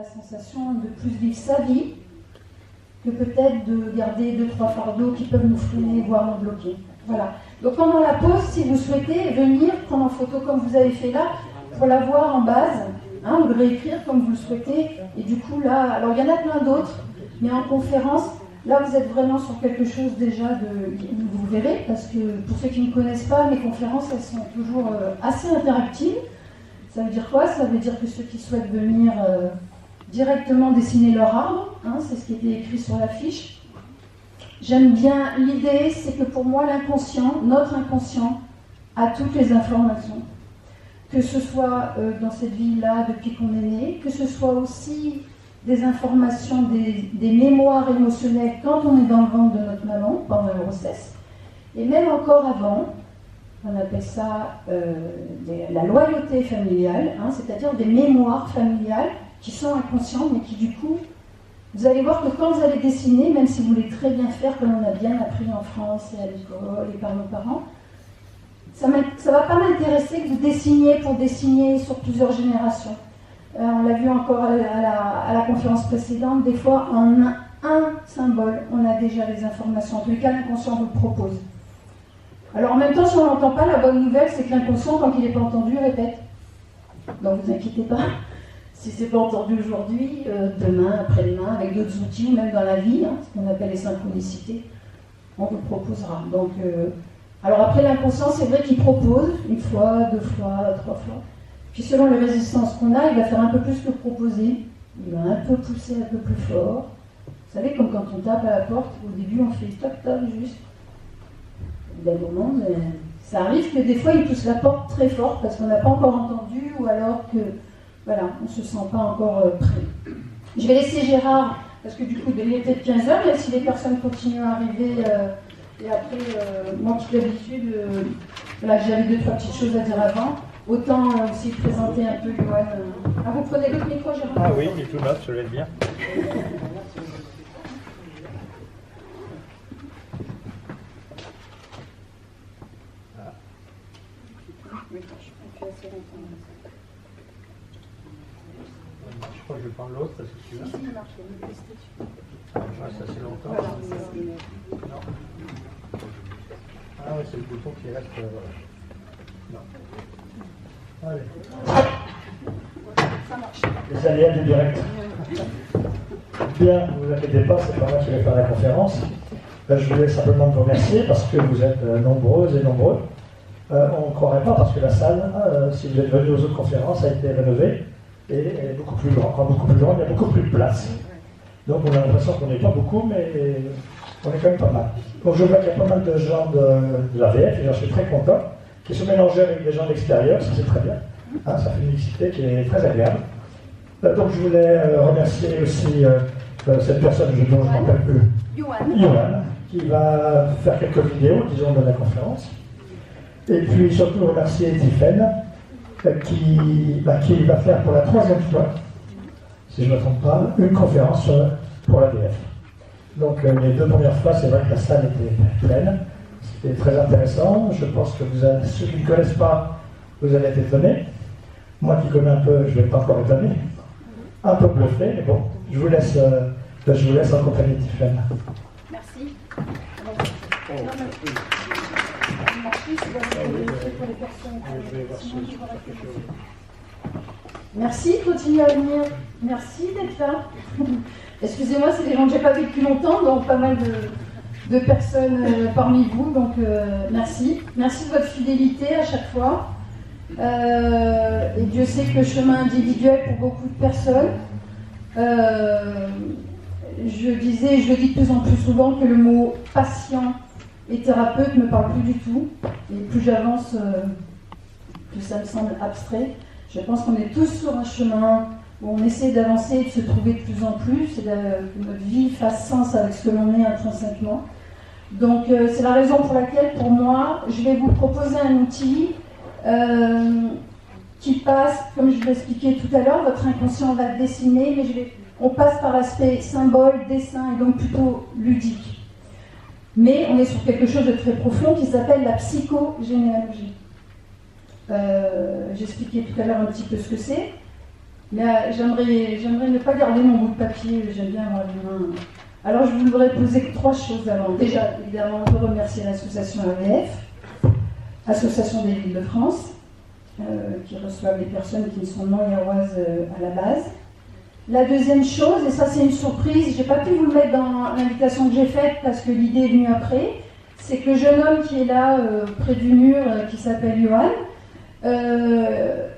la sensation de plus vivre sa vie que peut-être de garder 2-3 fardeaux qui peuvent nous freiner, voire nous bloquer. Voilà. Donc pendant la pause, si vous souhaitez venir prendre en photo comme vous avez fait là, pour la voir en base, hein, ou le réécrire comme vous le souhaitez, et du coup là, alors il y en a plein d'autres, mais en conférence, là vous êtes vraiment sur quelque chose déjà de, vous verrez, parce que pour ceux qui ne connaissent pas, mes conférences, elles sont toujours assez interactives. Ça veut dire quoi? Ça veut dire que ceux qui souhaitent venir directement dessiner leur arbre, hein, c'est ce qui était écrit sur l'affiche. J'aime bien l'idée, c'est que pour moi l'inconscient, notre inconscient, a toutes les informations. Que ce soit dans cette vie-là depuis qu'on est né, que ce soit aussi des informations, des mémoires émotionnelles quand on est dans le ventre de notre maman, pendant la grossesse, et même encore avant. On appelle ça la loyauté familiale, hein, c'est-à-dire des mémoires familiales qui sont inconscientes, mais qui du coup, vous allez voir que quand vous allez dessiner, même si vous voulez très bien faire comme on a bien appris en France et à l'école et par nos parents, ça ne va pas m'intéresser que vous dessiniez pour dessiner sur plusieurs générations. On l'a vu encore à la conférence précédente, des fois en un symbole, on a déjà les informations. En tout cas, l'inconscient vous le propose. Alors en même temps, si on n'entend pas, la bonne nouvelle, c'est que l'inconscient, quand il n'est pas entendu, répète. Donc vous inquiétez pas, si ce n'est pas entendu aujourd'hui, demain, après-demain, avec d'autres outils, même dans la vie, hein, ce qu'on appelle les synchronicités, on vous le proposera. Donc, alors après l'inconscient, c'est vrai qu'il propose, 1 fois, 2 fois, 3 fois. Puis selon les résistances qu'on a, il va faire un peu plus que proposer, il va un peu pousser un peu plus fort. Vous savez, comme quand on tape à la porte, au début on fait toc toc juste. D'un moment, ça arrive que des fois il pousse la porte très fort parce qu'on n'a pas encore entendu ou alors que voilà, on ne se sent pas encore prêt. Je vais laisser Gérard parce que du coup il est peut-être 15h, même si les personnes continuent à arriver et après moi qui d'habitude voilà, j'avais 2-3 petites choses à dire avant, autant aussi présenter un peu Johan. Ah, vous prenez l'autre micro, Gérard? Ah oui, il est tout neuf, je l'aime bien. Je crois que je vais prendre l'autre parce que celui-là. Je reste assez longtemps. Non. Ah oui, c'est le bouton qui reste. Non. Allez. Ça marche. Les aléas du direct. Bien, ne vous inquiétez pas, c'est pas moi qui vais faire la conférence. Je voulais simplement vous remercier parce que vous êtes nombreuses et nombreux. On ne croirait pas parce que la salle, si vous êtes venus aux autres conférences, a été rénovée et est beaucoup plus grande. Il y a beaucoup plus de place. Donc on a l'impression qu'on n'est pas beaucoup, mais on est quand même pas mal. Donc je vois qu'il y a pas mal de gens de l'AVF et j'en suis très content, qui se mélangent avec des gens de l'extérieur, ça c'est très bien. Hein, ça fait une mixité qui est très agréable. Donc je voulais remercier aussi cette personne dont je ne m'appelle plus, Johan, qui va faire quelques vidéos, disons, de la conférence. Et puis surtout remercier Tiffaine, qui va faire pour la 3e fois, si je ne me trompe pas, une conférence pour l'AVF. Donc les 2 premières fois, c'est vrai que la salle était pleine. C'était très intéressant. Je pense que ceux qui ne connaissent pas, vous allez être étonnés. Moi qui connais un peu, je ne vais pas encore étonner. Un peu bluffé, mais bon, je vous laisse accompagner Tiffaine. Merci. Merci, continuez à venir. Merci d'être là. Excusez-moi, c'est des gens que je n'ai pas vus depuis longtemps, donc pas mal de personnes parmi vous. Donc merci. Merci de votre fidélité à chaque fois. Et Dieu sait que le chemin individuel pour beaucoup de personnes. Je disais, et je le dis de plus en plus souvent, que le mot patient et thérapeute ne me parle plus du tout. Et plus j'avance, plus ça me semble abstrait. Je pense qu'on est tous sur un chemin où on essaie d'avancer et de se trouver de plus en plus, et que notre vie fasse sens avec ce que l'on est intrinsèquement. Donc c'est la raison pour laquelle, pour moi, je vais vous proposer un outil qui passe, comme je vous l'expliquais tout à l'heure, votre inconscient va dessiner, mais on passe par l'aspect symbole, dessin, et donc plutôt ludique. Mais on est sur quelque chose de très profond qui s'appelle la psychogénéalogie. J'expliquais tout à l'heure un petit peu ce que c'est. Mais j'aimerais ne pas garder mon bout de papier, j'aime bien avoir les mains. Alors je voudrais poser 3 choses avant. Déjà, évidemment, je veux remercier l'association AVF, Association des villes de France, qui reçoivent les personnes qui sont non yaoises à la base. La deuxième chose, et ça c'est une surprise, je n'ai pas pu vous le mettre dans l'invitation que j'ai faite parce que l'idée est venue après, c'est que le jeune homme qui est là près du mur, qui s'appelle Johan,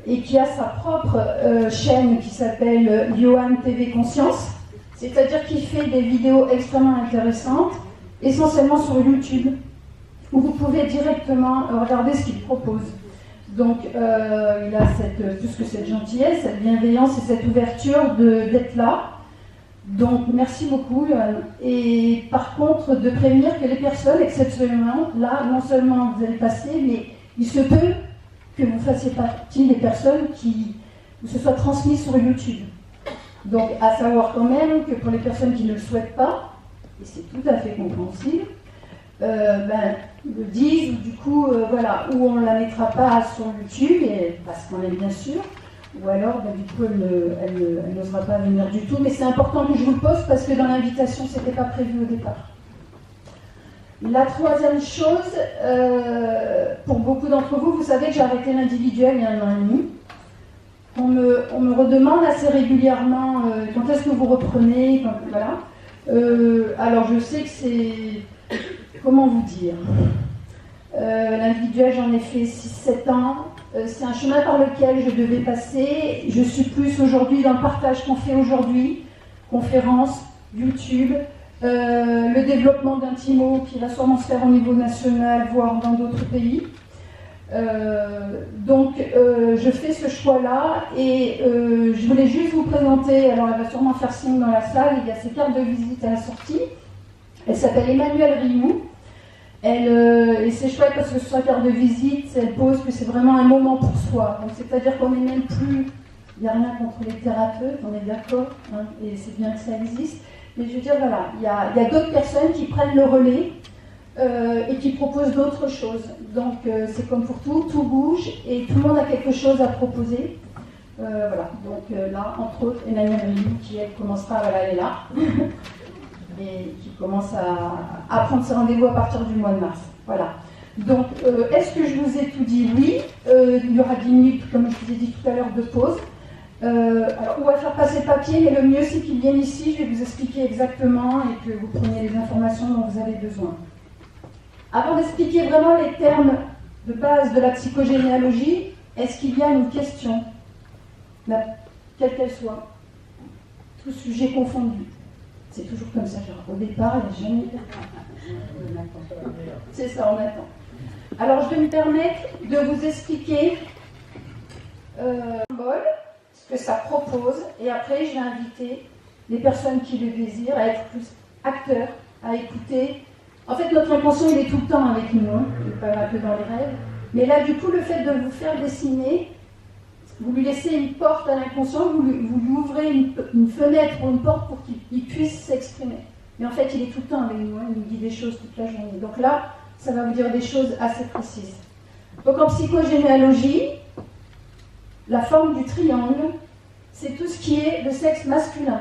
et qui a sa propre chaîne qui s'appelle Johan TV Conscience, c'est-à-dire qu'il fait des vidéos extrêmement intéressantes, essentiellement sur YouTube, où vous pouvez directement regarder ce qu'il propose. Donc, il a plus que cette gentillesse, cette bienveillance et cette ouverture d'être là. Donc, merci beaucoup, Johan. Et par contre, de prévenir que les personnes, exceptionnellement, là, non seulement vous allez passer, mais il se peut que vous fassiez partie des personnes où ce soit transmis sur YouTube. Donc, à savoir quand même que pour les personnes qui ne le souhaitent pas, et c'est tout à fait compréhensible, le disent, ou du coup, voilà, ou on ne la mettra pas sur YouTube, parce qu'on aime bien sûr, ou alors, du coup, elle n'osera pas venir du tout. Mais c'est important que je vous le pose parce que dans l'invitation, ce n'était pas prévu au départ. La troisième chose, pour beaucoup d'entre vous, vous savez que j'ai arrêté l'individuel il y a 1 an et demi. On me redemande assez régulièrement quand est-ce que vous reprenez, voilà. Alors je sais que c'est... Comment vous dire, l'individuel, j'en ai fait 6-7 ans. C'est un chemin par lequel je devais passer. Je suis plus aujourd'hui dans le partage qu'on fait aujourd'hui, conférences, YouTube, le développement d'un TIMO qui va sûrement se faire au niveau national, voire dans d'autres pays. Donc, je fais ce choix-là et je voulais juste vous présenter, alors elle va sûrement faire signe dans la salle, il y a ses cartes de visite à la sortie. Elle s'appelle Emmanuelle Rioux. Et c'est chouette parce que sur sa carte de visite, elle pose que c'est vraiment un moment pour soi. Donc c'est-à-dire qu'on n'est même plus, il n'y a rien contre les thérapeutes, on est d'accord, hein, et c'est bien que ça existe. Mais je veux dire, voilà, il y a d'autres personnes qui prennent le relais et qui proposent d'autres choses. Donc c'est comme pour tout bouge et tout le monde a quelque chose à proposer. Voilà, donc là, entre autres, Emmanuelle Rioux qui elle commencera, voilà, elle est là. Et qui commence à prendre ses rendez-vous à partir du mois de mars. Voilà. Donc, est-ce que je vous ai tout dit? Oui. Il y aura 10 minutes, comme je vous ai dit tout à l'heure, de pause. Alors, on va faire passer le papier, mais le mieux, c'est qu'ils viennent ici. Je vais vous expliquer exactement et que vous preniez les informations dont vous avez besoin. Avant d'expliquer vraiment les termes de base de la psychogénéalogie, est-ce qu'il y a une question, quelle qu'elle soit, tout sujet confondu? C'est toujours comme ça, genre, au départ, il n'y a jamais... C'est ça, on attend. Alors, je vais me permettre de vous expliquer ce que ça propose, et après, je vais inviter les personnes qui le désirent à être plus acteurs, à écouter. En fait, notre inconscient, il est tout le temps avec nous, hein. Il n'est pas un peu dans les rêves. Mais là, du coup, le fait de vous faire dessiner, vous lui laissez une porte à l'inconscient, vous lui ouvrez une fenêtre ou une porte pour qu'il puisse s'exprimer. Mais en fait, il est tout le temps avec nous, hein, il nous dit des choses toute la journée. Donc là, ça va vous dire des choses assez précises. Donc en psychogénéalogie, la forme du triangle, c'est tout ce qui est le sexe masculin.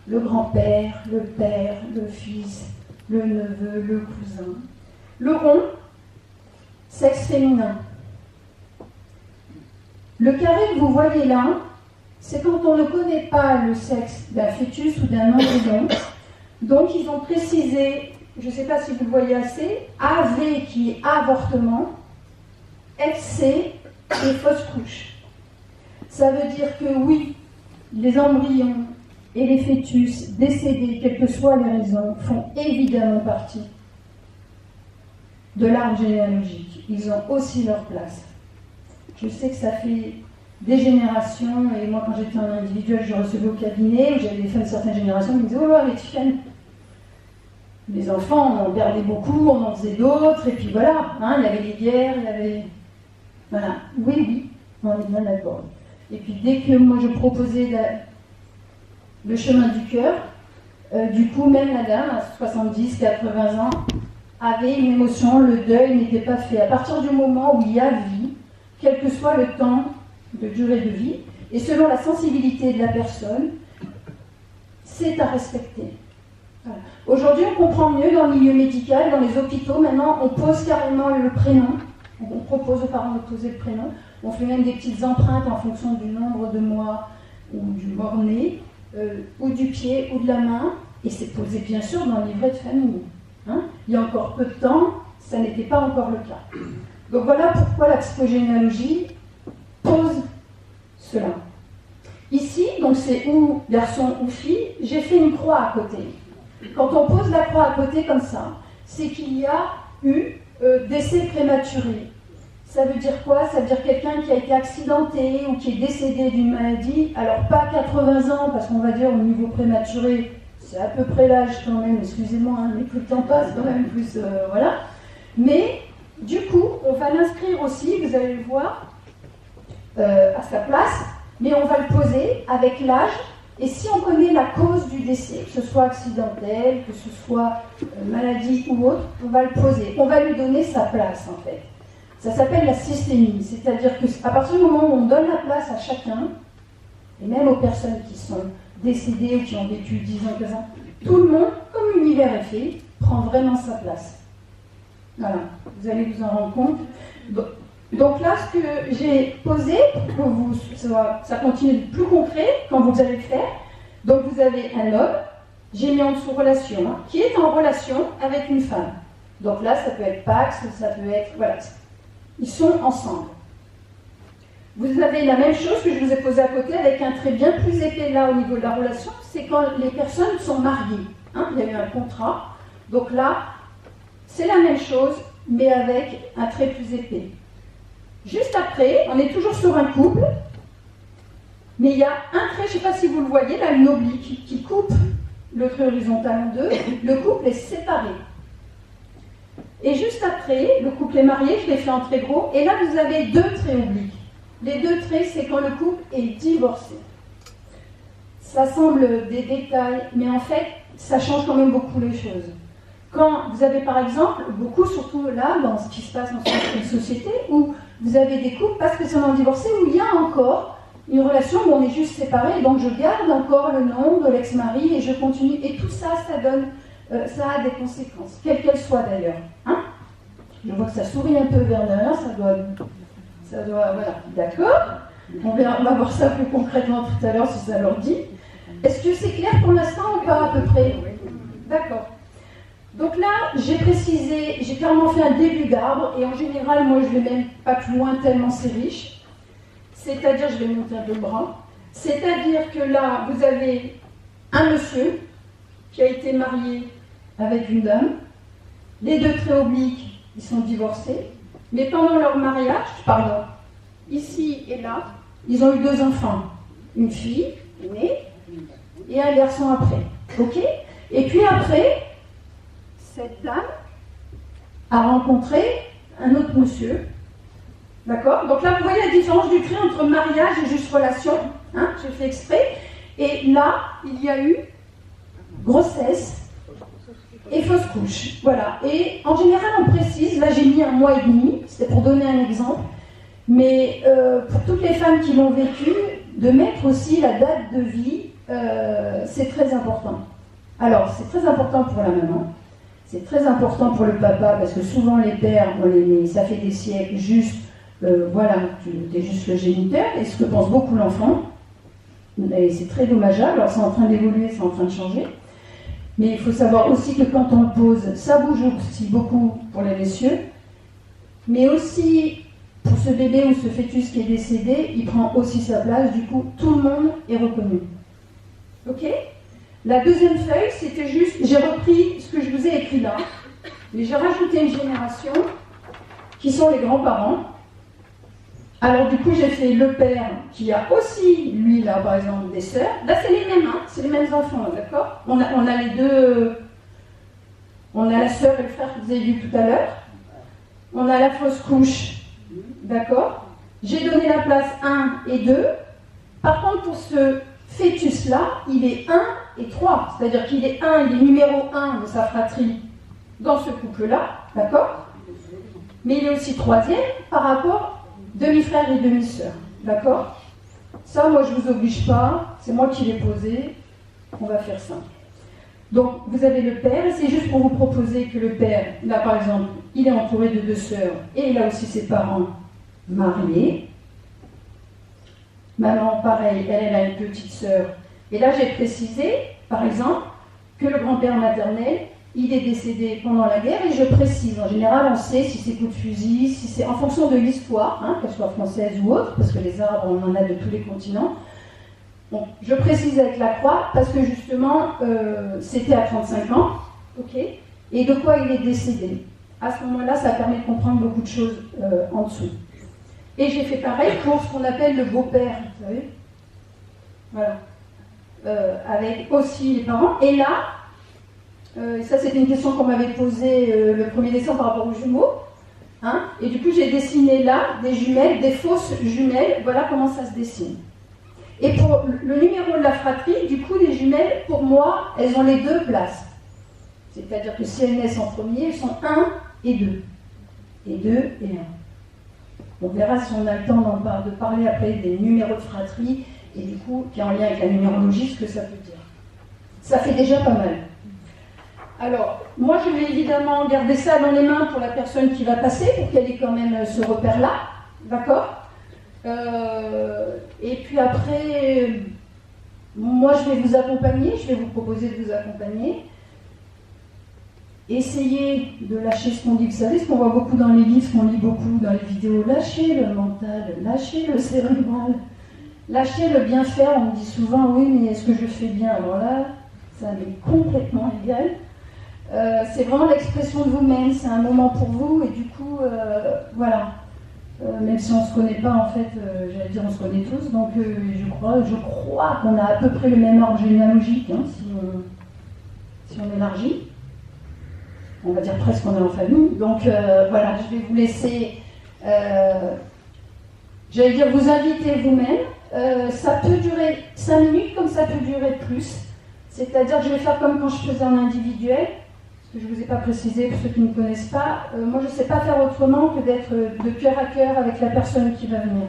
Le grand-père, le père, le fils, le neveu, le cousin. Le rond, sexe féminin. Le carré que vous voyez là, c'est quand on ne connaît pas le sexe d'un fœtus ou d'un embryon. Donc ils ont précisé, je ne sais pas si vous le voyez assez, AV qui est avortement, FC et fausse couche. Ça veut dire que oui, les embryons et les fœtus décédés, quelles que soient les raisons, font évidemment partie de l'arbre généalogique. Ils ont aussi leur place. Je sais que ça fait des générations, et moi quand j'étais en individuel, je recevais au cabinet, où j'avais des femmes de certaines générations qui me disaient « Oh là, mais Tiffany, les enfants, on en gardait beaucoup, on en faisait d'autres, et puis voilà, hein, il y avait les guerres, il y avait... » Voilà, oui, on est bien d'accord. Et puis dès que moi je proposais le chemin du cœur, du coup même la dame, à 70, 80 ans, avait une émotion, le deuil n'était pas fait. À partir du moment où il y a vie, quel que soit le temps de durée de vie, et selon la sensibilité de la personne, c'est à respecter. Voilà. Aujourd'hui, on comprend mieux dans le milieu médical, dans les hôpitaux, maintenant, on pose carrément le prénom. On propose aux parents de poser le prénom. On fait même des petites empreintes en fonction du nombre de mois ou du mort-né, ou du pied ou de la main. Et c'est posé bien sûr dans le livret de famille. Hein, il y a encore peu de temps, ça n'était pas encore le cas. Donc voilà pourquoi la psychogénéalogie pose cela. Ici, donc c'est ou garçon ou fille, j'ai fait une croix à côté. Quand on pose la croix à côté comme ça, c'est qu'il y a eu décès prématuré. Ça veut dire quoi? Ça veut dire quelqu'un qui a été accidenté ou qui est décédé d'une maladie, alors pas 80 ans, parce qu'on va dire au niveau prématuré, c'est à peu près l'âge quand même, excusez-moi, hein, mais plus le temps passe quand même, plus voilà. Mais du coup, on va l'inscrire aussi, vous allez le voir, à sa place, mais on va le poser avec l'âge, et si on connaît la cause du décès, que ce soit accidentel, que ce soit maladie ou autre, on va le poser, on va lui donner sa place en fait. Ça s'appelle la systémie, c'est-à-dire qu'à partir du moment où on donne la place à chacun, et même aux personnes qui sont décédées ou qui ont vécu 10 ans, 15 ans, tout le monde, comme l'univers est fait, prend vraiment sa place. Voilà, vous allez vous en rendre compte. Donc là, ce que j'ai posé, pour que ça continue de plus concret quand vous allez le faire, donc vous avez un homme, j'ai mis en dessous relation, hein, qui est en relation avec une femme. Donc là, ça peut être Pax, ça peut être... Voilà, ils sont ensemble. Vous avez la même chose que je vous ai posé à côté avec un trait bien plus épais là au niveau de la relation, c'est quand les personnes sont mariées. Hein, il y a eu un contrat. Donc là, c'est la même chose, mais avec un trait plus épais. Juste après, on est toujours sur un couple, mais il y a un trait, je ne sais pas si vous le voyez, là, une oblique qui coupe le trait horizontal en deux. Le couple est séparé. Et juste après, le couple est marié, je l'ai fait en très gros, et là vous avez deux traits obliques. Les deux traits, c'est quand le couple est divorcé. Ça semble des détails, mais en fait, ça change quand même beaucoup les choses. Quand vous avez par exemple, beaucoup surtout là, dans ce qui se passe dans cette société, où vous avez des couples pas spécialement divorcés, où il y a encore une relation où on est juste séparés, donc je garde encore le nom de l'ex-mari et je continue. Et tout ça, ça donne, ça a des conséquences, quelles qu'elles soient d'ailleurs. Hein, je vois que ça sourit un peu Werner, ça doit, voilà, d'accord. On va voir ça plus concrètement tout à l'heure si ça leur dit. Est-ce que c'est clair pour l'instant ou pas à peu près? D'accord. Donc là, j'ai précisé, j'ai clairement fait un début d'arbre, et en général, moi je ne vais même pas plus loin tellement c'est riche. C'est-à-dire, je vais monter un peu le bras. C'est-à-dire que là, vous avez un monsieur qui a été marié avec une dame. Les deux traits obliques, ils sont divorcés. Mais pendant leur mariage, pardon, ici et là, ils ont eu deux enfants. Une fille née et un garçon après. Ok? Et puis après, cette dame a rencontré un autre monsieur. D'accord? Donc là, vous voyez la différence du trait entre mariage et juste relation. Hein, j'ai fait exprès. Et là, il y a eu grossesse et fausse couche. Voilà. Et en général, on précise, là j'ai mis 1 mois et demi, c'était pour donner un exemple, mais pour toutes les femmes qui l'ont vécu, de mettre aussi la date de vie, c'est très important. Alors, c'est très important pour la maman, c'est très important pour le papa, parce que souvent les pères, ça fait des siècles, juste, voilà, tu es juste le géniteur, et ce que pense beaucoup l'enfant, et c'est très dommageable, alors c'est en train d'évoluer, c'est en train de changer. Mais il faut savoir aussi que quand on le pose, ça bouge aussi beaucoup pour les messieurs, mais aussi pour ce bébé ou ce fœtus qui est décédé, il prend aussi sa place, du coup tout le monde est reconnu. Ok? La deuxième feuille, c'était juste, j'ai repris ce que je vous ai écrit là, mais j'ai rajouté une génération qui sont les grands-parents. Alors du coup, j'ai fait le père qui a aussi, lui là par exemple, des sœurs. Là, c'est les mêmes, hein, c'est les mêmes enfants, d'accord? On a les deux, on a la sœur et le frère que vous avez vu tout à l'heure. On a la fausse couche, d'accord? J'ai donné la place 1 et 2. Par contre, pour ce fœtus-là, il est 1 et 3. C'est-à-dire qu'il est 1, il est numéro 1 de sa fratrie dans ce couple-là, d'accord? Mais il est aussi 3e par rapport demi-frère et demi-sœur, d'accord? Ça, moi, je ne vous oblige pas, c'est moi qui l'ai posé, on va faire ça. Donc, vous avez le père, et c'est juste pour vous proposer que le père, là, par exemple, il est entouré de 2 sœurs, et il a aussi ses parents mariés. Maman, pareil, elle a une petite sœur. Et là, j'ai précisé, par exemple, que le grand-père maternel, il est décédé pendant la guerre, et je précise, en général, on sait si c'est coup de fusil, si c'est en fonction de l'histoire, hein, qu'elle soit française ou autre, parce que les Arabes, on en a de tous les continents. Bon, je précise avec la croix, parce que justement, c'était à 35 ans, ok, et de quoi il est décédé. À ce moment-là, ça permet de comprendre beaucoup de choses en dessous. Et j'ai fait pareil pour ce qu'on appelle le beau-père, vous savez. Voilà. Avec aussi les parents. Et là, ça c'était une question qu'on m'avait posée le 1er décembre par rapport aux jumeaux. Hein, et du coup, j'ai dessiné là des jumelles, des fausses jumelles. Voilà comment ça se dessine. Et pour le numéro de la fratrie, du coup, les jumelles, pour moi, elles ont les 2 places. C'est-à-dire que si elles naissent en premier, elles sont 1 et 2. Et 2 et 1. On verra si on a le temps de parler après des numéros de fratrie et du coup, qui est en lien avec la numérologie, ce que ça peut dire. Ça fait déjà pas mal. Alors, moi je vais évidemment garder ça dans les mains pour la personne qui va passer, pour qu'elle ait quand même ce repère-là, d'accord ? Et puis après, moi je vais vous accompagner, je vais vous proposer de vous accompagner. Essayez de lâcher ce qu'on dit, vous savez, ce qu'on voit beaucoup dans les livres, ce qu'on lit beaucoup dans les vidéos, lâchez le mental, lâchez le cérébral, lâchez le bien faire. On me dit souvent, oui, mais est-ce que je fais bien? Alors là, ça m'est complètement égal. C'est vraiment l'expression de vous-même, c'est un moment pour vous, et du coup, voilà. Même si on ne se connaît pas, en fait, j'allais dire on se connaît tous, donc je crois qu'on a à peu près le même arbre généalogique, hein, si on élargit. On va dire presque qu'on est en famille. Donc voilà, je vais vous laisser, j'allais dire, vous inviter vous-même. Ça peut durer 5 minutes, comme ça peut durer plus. C'est-à-dire que je vais faire comme quand je faisais en individuel, parce que je ne vous ai pas précisé pour ceux qui ne connaissent pas. Moi, je ne sais pas faire autrement que d'être de cœur à cœur avec la personne qui va venir.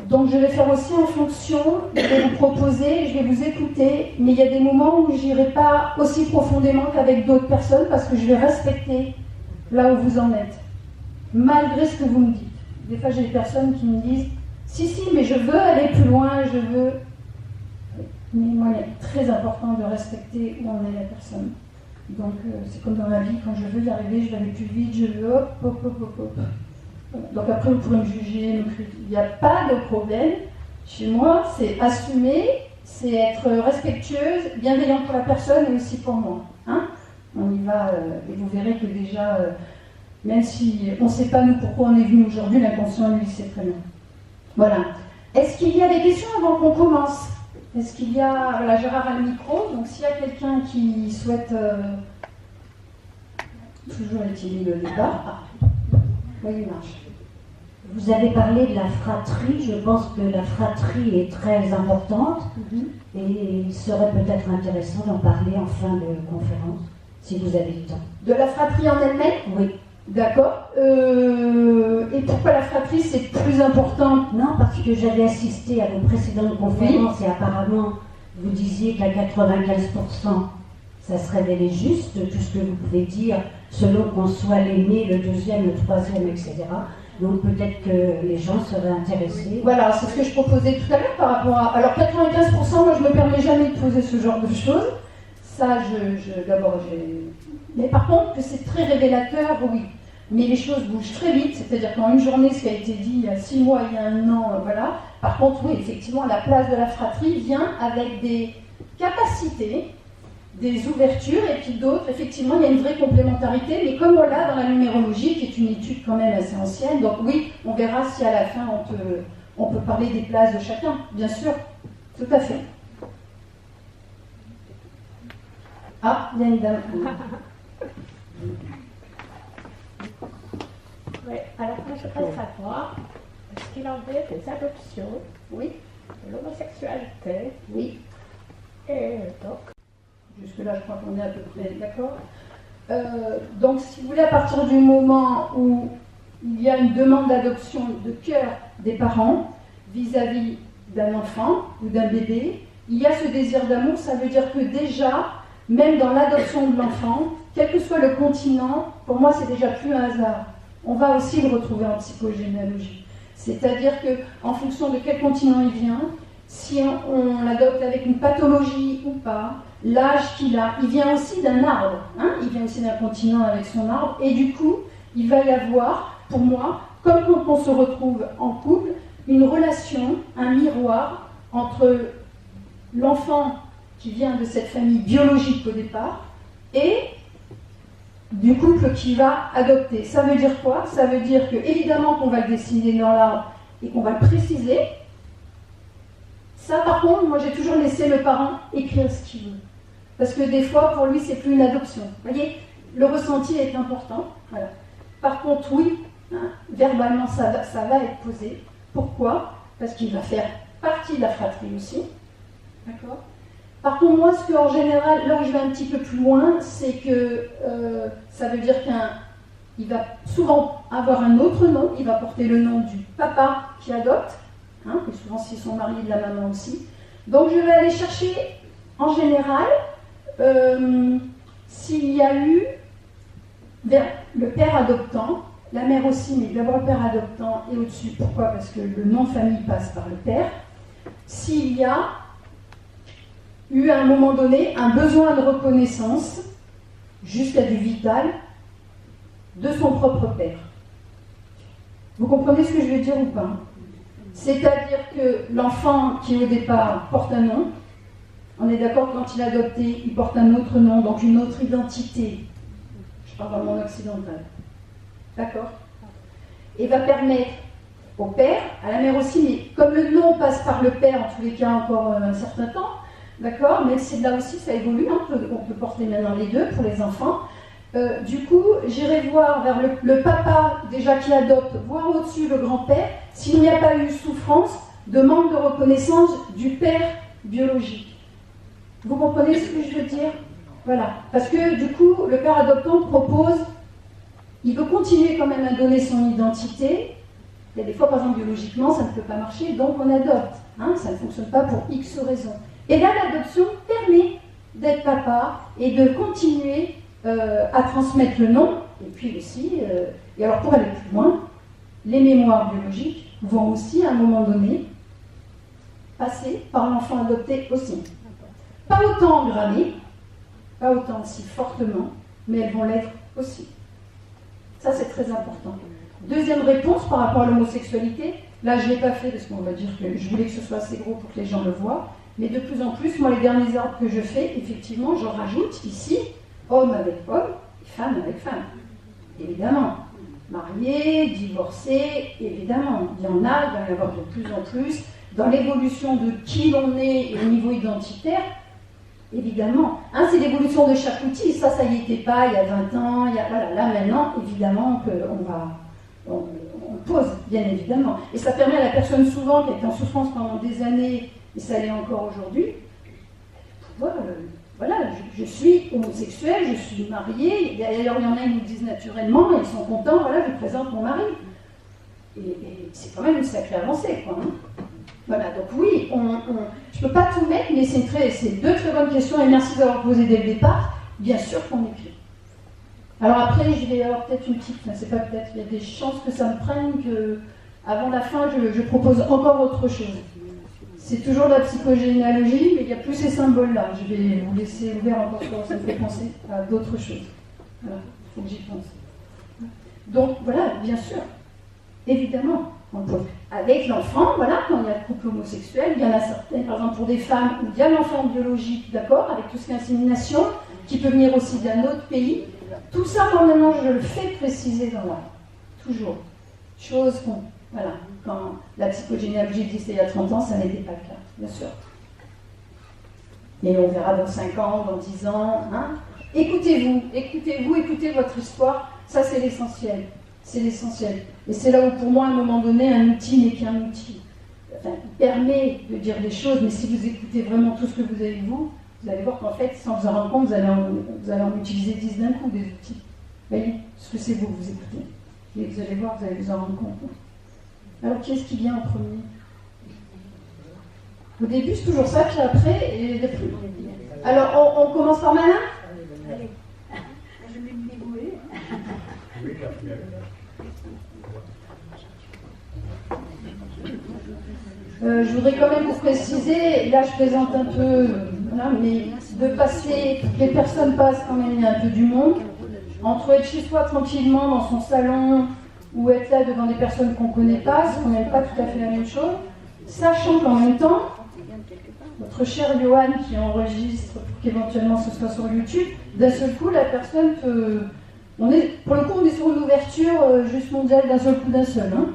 Donc je vais faire aussi en fonction, je vais vous proposer, je vais vous écouter, mais il y a des moments où je n'irai pas aussi profondément qu'avec d'autres personnes parce que je vais respecter là où vous en êtes, malgré ce que vous me dites. Des fois j'ai des personnes qui me disent « Si, mais je veux aller plus loin, je veux… » Mais moi, il est très important de respecter où en est la personne. Donc c'est comme dans la vie, quand je veux y arriver, je vais aller plus vite, je veux hop, hop, hop, hop, hop. Donc après, vous pourrez me juger, me critiquer. Il n'y a pas de problème. Chez moi, c'est assumer, c'est être respectueuse, bienveillante pour la personne et aussi pour moi. Hein, on y va, et vous verrez que déjà, même si on ne sait pas nous pourquoi on est venu aujourd'hui, l'inconscient, lui, sait très bien. Voilà. Est-ce qu'il y a des questions avant qu'on commence? Est-ce qu'il y a… Voilà, Gérard a le micro, donc s'il y a quelqu'un qui souhaite… Toujours est-il le débat. Oui, il marche. Vous avez parlé de la fratrie, je pense que la fratrie est très importante et il serait peut-être intéressant d'en parler en fin de conférence, si vous avez le temps. De la fratrie en elle-même? Oui. D'accord. Et pourquoi la fratrie c'est plus important? Non, parce que j'avais assisté à vos précédentes conférences et apparemment vous disiez qu'à 95%, ça se révélait juste, tout ce que vous pouvez dire, selon qu'on soit l'aîné, le deuxième, le troisième, etc. Donc peut-être que les gens seraient intéressés. Voilà, c'est ce que je proposais tout à l'heure par rapport à… Alors 95%, moi je ne me permets jamais de poser ce genre de choses. Ça, d'abord, mais par contre, que c'est très révélateur, oui. Mais les choses bougent très vite, c'est-à-dire qu'en une journée, ce qui a été dit il y a 6 mois, il y a 1 an, voilà. Par contre, oui, effectivement, la place de la fratrie vient avec des capacités, des ouvertures, et puis d'autres, effectivement, il y a une vraie complémentarité, mais comme on l'a dans la numérologie, qui est une étude quand même assez ancienne, donc oui, on verra si à la fin on peut parler des places de chacun, bien sûr, tout à fait. Ah, il y a une dame. Oui, alors moi je voudrais savoir ce qu'il en est des adoptions, Oui, de l'homosexualité, oui. et donc Jusque-là, je crois qu'on est à peu près d'accord. Donc, si vous voulez, à partir du moment où il y a une demande d'adoption de cœur des parents vis-à-vis d'un enfant ou d'un bébé, il y a ce désir d'amour. Ça veut dire que déjà, même dans l'adoption de l'enfant, quel que soit le continent, pour moi c'est déjà plus un hasard. On va aussi le retrouver en psychogénéalogie. C'est-à-dire qu'en fonction de quel continent il vient, si on l'adopte avec une pathologie ou pas, l'âge qu'il a, il vient aussi d'un arbre, hein, il vient aussi d'un continent avec son arbre, et du coup, il va y avoir, pour moi, comme quand on se retrouve en couple, une relation, un miroir entre l'enfant qui vient de cette famille biologique au départ et du couple qui va adopter. Ça veut dire quoi? Ça veut dire que, évidemment, qu'on va le dessiner dans l'arbre et qu'on va le préciser. Ça, par contre, moi, j'ai toujours laissé le parent écrire ce qu'il veut. Parce que des fois, pour lui, c'est plus une adoption. Vous voyez, le ressenti est important. Voilà. Par contre, oui, hein, verbalement, ça va être posé. Pourquoi? Parce qu'il va faire partie de la fratrie aussi. D'accord? Par contre, moi, ce qu'en général, là où je vais un petit peu plus loin, c'est que ça veut dire qu'il va souvent avoir un autre nom, il va porter le nom du papa qui adopte, hein, et souvent s'ils sont mariés, de la maman aussi. Donc je vais aller chercher, en général, s'il y a eu vers le père adoptant, la mère aussi, mais d'abord le père adoptant et au-dessus. Pourquoi? Parce que le nom de famille passe par le père. S'il y a eu à un moment donné un besoin de reconnaissance, jusqu'à du vital, de son propre père. Vous comprenez ce que je veux dire ou pas? C'est-à-dire que l'enfant qui au départ porte un nom, on est d'accord que quand il est adopté, il porte un autre nom, donc une autre identité. Je parle dans le monde occidental. D'accord? Et va permettre au père, à la mère aussi, mais comme le nom passe par le père, en tous les cas encore un certain temps, d'accord, mais c'est là aussi, ça évolue, hein, on peut porter maintenant les deux pour les enfants. Du coup, j'irai voir vers le papa déjà qui adopte, voir au-dessus le grand-père, s'il n'y a pas eu souffrance de manque de reconnaissance du père biologique. Vous comprenez ce que je veux dire? Voilà, parce que du coup, le père adoptant propose, il veut continuer quand même à donner son identité. Il y a des fois, par exemple, biologiquement, ça ne peut pas marcher, donc on adopte. Hein, ça ne fonctionne pas pour X raisons. Et là, l'adoption permet d'être papa et de continuer à transmettre le nom. Et puis aussi, et alors pour aller plus loin, les mémoires biologiques vont aussi, à un moment donné, passer par l'enfant adopté aussi. Pas autant engrammées, pas autant aussi fortement, mais elles vont l'être aussi. Ça, c'est très important. Deuxième réponse par rapport à l'homosexualité. Là, je ne l'ai pas fait parce qu'on va dire que je voulais que ce soit assez gros pour que les gens le voient. Mais de plus en plus, moi, les derniers arbres que je fais, effectivement, j'en rajoute ici, homme avec homme, et femme avec femme. Évidemment. Mariés, divorcés, évidemment. Il y en a, il va y en avoir de plus en plus. Dans l'évolution de qui l'on est et au niveau identitaire, évidemment. Hein, c'est l'évolution de chaque outil. Ça y était pas il y a 20 ans. Voilà, là, maintenant, évidemment, on pose, bien évidemment. Et ça permet à la personne souvent qui est en souffrance pendant des années, et ça l'est encore aujourd'hui, voilà, je suis homosexuelle, je suis mariée. D'ailleurs, il y en a qui nous disent naturellement, et ils sont contents, voilà, je présente mon mari. Et c'est quand même une sacrée avancée, quoi. Hein. Voilà, donc oui, je ne peux pas tout mettre, mais c'est deux très bonnes questions, et merci d'avoir posé dès le départ. Bien sûr qu'on écrit. Alors après, je vais avoir peut-être une petite, c'est pas peut-être, il y a des chances que ça me prenne, que avant la fin, je propose encore autre chose. C'est toujours la psychogénéalogie, mais il n'y a plus ces symboles-là. Je vais vous laisser ouvert encore sur ça me fait penser à d'autres choses. Voilà, il faut que j'y pense. Donc voilà, bien sûr, évidemment, avec l'enfant, voilà, quand il y a le couple homosexuel, il y en a certaines, par exemple pour des femmes, où il y a l'enfant biologique, d'accord, avec tout ce qui est insémination, qui peut venir aussi d'un autre pays. Tout ça, moi maintenant, je le fais préciser dans l'art. Toujours. Chose qu'on... Voilà. Quand la psychogénéalogie existait il y a 30 ans, ça n'était pas le cas, bien sûr. Et on verra dans 5 ans, dans 10 ans. Hein. Écoutez-vous, écoutez votre histoire. Ça, c'est l'essentiel. C'est l'essentiel. Et c'est là où, pour moi, à un moment donné, un outil n'est qu'un outil. Enfin, il permet de dire des choses, mais si vous écoutez vraiment tout ce que vous avez vous allez voir qu'en fait, sans vous en rendre compte, vous allez en utiliser 10 d'un coup, des outils. Vous voyez ce que c'est vous écoutez. Et vous allez voir, vous allez vous en rendre compte. Alors, qui est-ce qui vient en premier? Au début, c'est toujours ça, puis après, alors, on commence par Manin? Allez, je vais me débrouiller. Oui, la première. Je voudrais quand même vous préciser, là je présente un peu, voilà, mais de passer, les personnes passent quand même, il y a un peu du monde, entre être chez soi tranquillement dans son salon ou être là devant des personnes qu'on ne connaît pas, ce qu'on n'aime pas tout à fait la même chose, sachant qu'en même temps, notre cher Johan qui enregistre pour qu'éventuellement ce soit sur YouTube, d'un seul coup la personne peut... pour le coup on est sur une ouverture juste mondiale d'un seul coup d'un seul. Hein.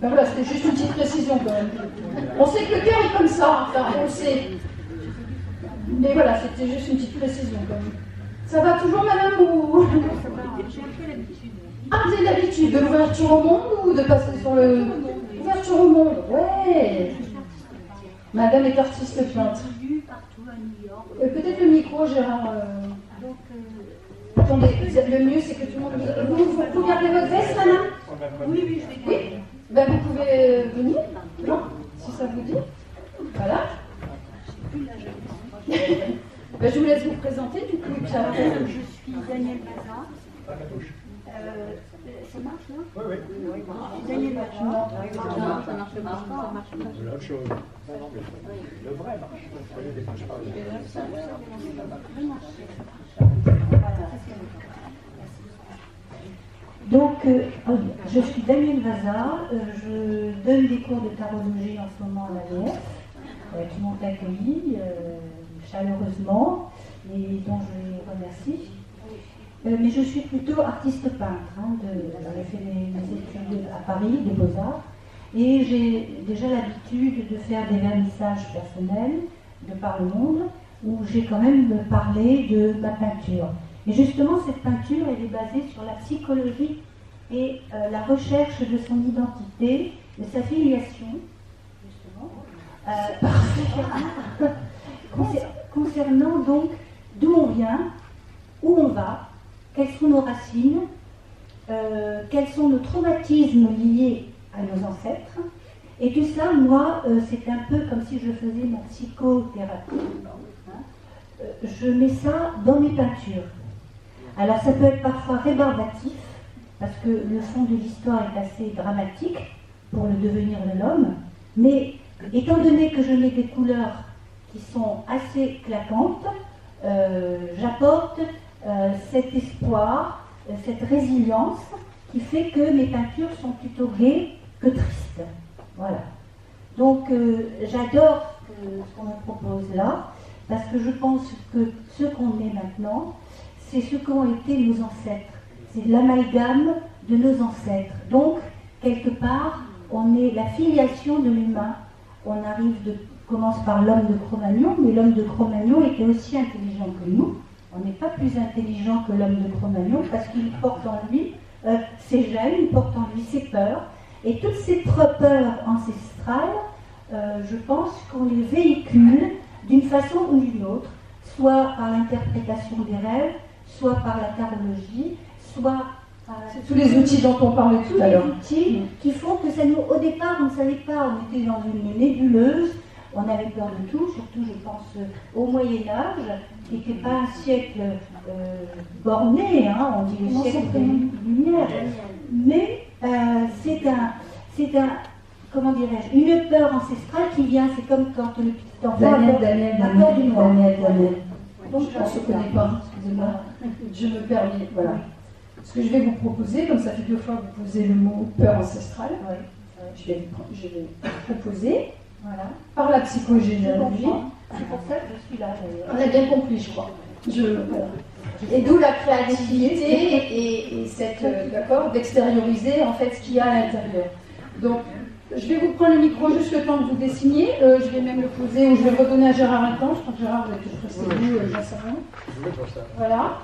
Ben voilà, c'était juste une petite précision quand même. On sait que le cœur est comme ça, enfin on le sait. Mais voilà, c'était juste une petite précision quand même. Ça va toujours madame ou... J'ai un peu l'habitude. Ah, vous avez l'habitude de l'ouverture au monde ou de passer sur le... Ouverture au monde, ouais. Madame est artiste peintre. Partout à New York. Peut-être le micro, Gérard. Donc, Attendez, le mieux c'est que tout le monde... Vous gardez votre veste, madame? oui, je vais Oui. Ben, vous pouvez venir, non? Si ça vous dit. Voilà. Ben, je vous laisse vous présenter, du coup. Puis après... Je suis Daniel Baza. Ça marche là? Oui, oui. Je suis Daniel Baza. Non, ça marche pas. C'est l'autre chose. Non, non, mais le vrai marche. Soyez des marches Donc, je suis Daniel Vaza, je donne des cours de tarologie en ce moment à l'AVF, qui m'ont accueilli chaleureusement et dont je les remercie. Mais je suis plutôt artiste peintre. J'ai fait mes études à Paris, des Beaux-Arts, et j'ai déjà l'habitude de faire des vernissages personnels de par le monde, où j'ai quand même parlé de ma peinture. Et justement, cette peinture, elle est basée sur la psychologie et la recherche de son identité, de sa filiation, justement, concernant donc d'où on vient, où on va, quelles sont nos racines, quels sont nos traumatismes liés à nos ancêtres. Et tout ça, moi, c'est un peu comme si je faisais ma psychothérapie. Je mets ça dans mes peintures. Alors ça peut être parfois rébarbatif, parce que le fond de l'histoire est assez dramatique pour le devenir de l'homme, mais étant donné que je mets des couleurs qui sont assez claquantes, j'apporte cet espoir, cette résilience qui fait que mes peintures sont plutôt gaies que tristes. Voilà. Donc j'adore ce qu'on me propose là, parce que je pense que ce qu'on est maintenant, c'est ce qu'ont été nos ancêtres. C'est l'amalgame de nos ancêtres. Donc, quelque part, on est la filiation de l'humain. On commence par l'homme de Cro-Magnon, mais l'homme de Cro-Magnon était aussi intelligent que nous. On n'est pas plus intelligent que l'homme de Cro-Magnon parce qu'il porte en lui ses gènes, il porte en lui ses peurs. Et toutes ces peurs ancestrales, je pense qu'on les véhicule d'une façon ou d'une autre, soit par l'interprétation des rêves, soit par la tarologie, soit par tous les outils dont on parlait tout à l'heure. Tous les outils qui font que ça nous, au départ, on ne savait pas, on était dans une nébuleuse, on avait peur de tout, surtout je pense au Moyen-Âge, qui n'était pas un siècle borné, hein, on dit le siècle des Lumières, mais c'est un, comment dirais-je, une peur ancestrale qui vient, c'est comme quand le petit enfant a peur du noir. Donc, on ne se connaît pas, excusez-moi, je me permets, voilà. Ce que je vais vous proposer, comme ça fait 2 fois que vous posez le mot peur ancestrale, je vais vous proposer, voilà, par la psychogénéalogie. C'est pour ça que je suis là, d'ailleurs. On a bien compris, je crois. Voilà. Et d'où la créativité et cette, d'accord, d'extérioriser en fait ce qu'il y a à l'intérieur. Donc, je vais vous prendre le micro juste le temps de vous dessiner. Je vais même le poser ou je vais le redonner à Gérard un temps. Je crois que Gérard va être pressé de vous, j'en sais rien. Voilà.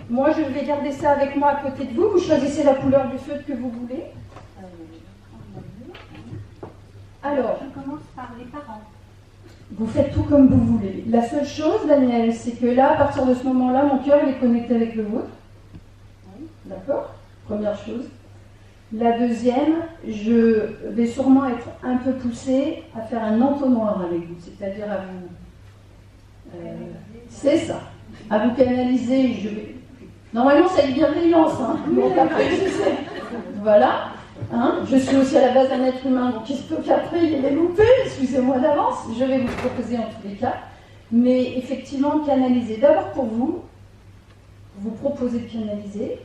Moi, je vais garder ça avec moi à côté de vous. Vous choisissez la couleur du feutre que vous voulez. Alors, Je commence par les parents. vous faites tout comme vous voulez. La seule chose, Daniel, c'est que là, à partir de ce moment-là, mon cœur il est connecté avec le vôtre. D'accord? Première chose. La deuxième, je vais sûrement être un peu poussée à faire un entonnoir avec vous, c'est-à-dire à vous... c'est ça, à vous canaliser. Normalement, c'est une bienveillance, hein. Donc après, voilà. Hein, je suis aussi à la base un être humain, donc il se peut qu'après il y ait des loupés, excusez-moi d'avance, je vais vous proposer en tous les cas. Mais effectivement, canaliser. D'abord pour vous proposez de canaliser,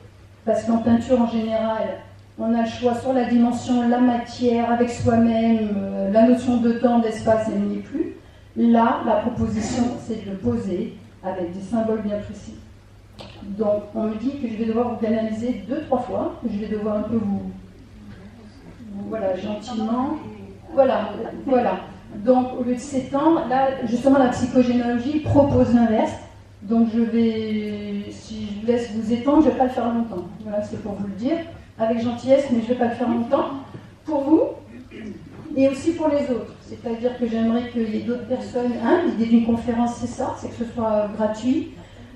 parce qu'en peinture en général, on a le choix sur la dimension, la matière, avec soi-même, la notion de temps, d'espace, elle n'y est plus. Là, la proposition, c'est de le poser avec des symboles bien précis. Donc, on me dit que je vais devoir vous canaliser 2-3 fois, que je vais devoir un peu vous voilà, gentiment. Voilà. Donc, au lieu de 7 ans, là, justement, la psychogénéalogie propose l'inverse. Donc, si je vous laisse vous étendre, je ne vais pas le faire longtemps. Voilà, c'est pour vous le dire, avec gentillesse, mais je ne vais pas le faire longtemps. Pour vous, et aussi pour les autres. C'est-à-dire que j'aimerais qu'il y ait d'autres personnes. L'idée d'une conférence, c'est ça, c'est que ce soit gratuit,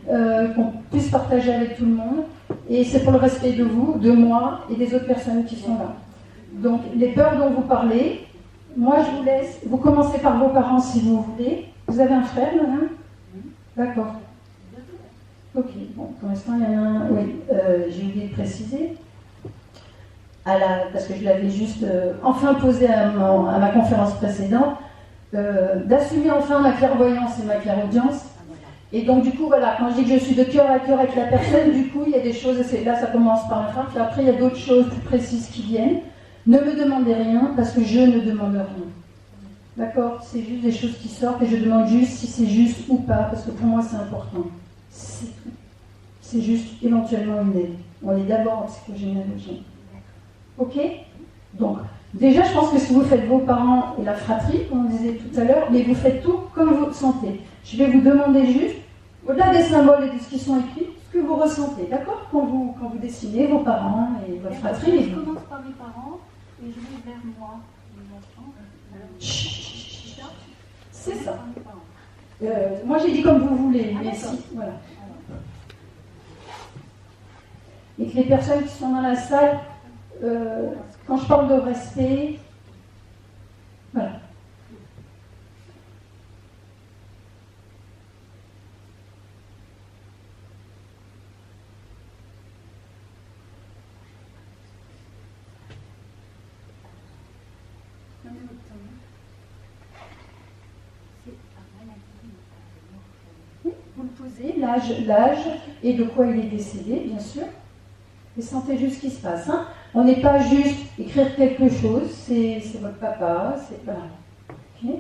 qu'on puisse partager avec tout le monde. Et c'est pour le respect de vous, de moi et des autres personnes qui sont là. Donc, les peurs dont vous parlez, moi je vous laisse. Vous commencez par vos parents si vous voulez. Vous avez un frère, madame ? D'accord. Ok, bon, pour l'instant, il y en a un. Oui, j'ai oublié de préciser. Parce que je l'avais juste enfin posé à ma conférence précédente, d'assumer enfin ma clairvoyance et ma clairaudience. Et donc, du coup, voilà, quand je dis que je suis de cœur à cœur avec la personne, du coup, il y a des choses, là, ça commence par la fin, puis après, il y a d'autres choses plus précises qui viennent. Ne me demandez rien, parce que je ne demande rien. D'accord ? C'est juste des choses qui sortent, et je demande juste si c'est juste ou pas, parce que pour moi, c'est important. C'est tout. C'est juste éventuellement une aide. On est d'abord en psychogénéalogie. Ok ? Donc, déjà, je pense que si vous faites vos parents et la fratrie, comme on disait tout à l'heure, mais vous faites tout comme vous le sentez. Je vais vous demander juste, au-delà des symboles et de ce qui sont écrits, ce que vous ressentez, d'accord ? Quand vous dessinez vos parents et votre fratrie. Je commence par mes parents et je vais vers moi, les enfants. C'est ça. Moi, j'ai dit comme vous voulez, mais si, voilà. Et que les personnes qui sont dans la salle, quand je parle de respect, voilà. Vous le posez, l'âge et de quoi il est décédé, bien sûr. Et sentez juste ce qui se passe. Hein. On n'est pas juste écrire quelque chose, c'est votre papa, c'est voilà. Okay.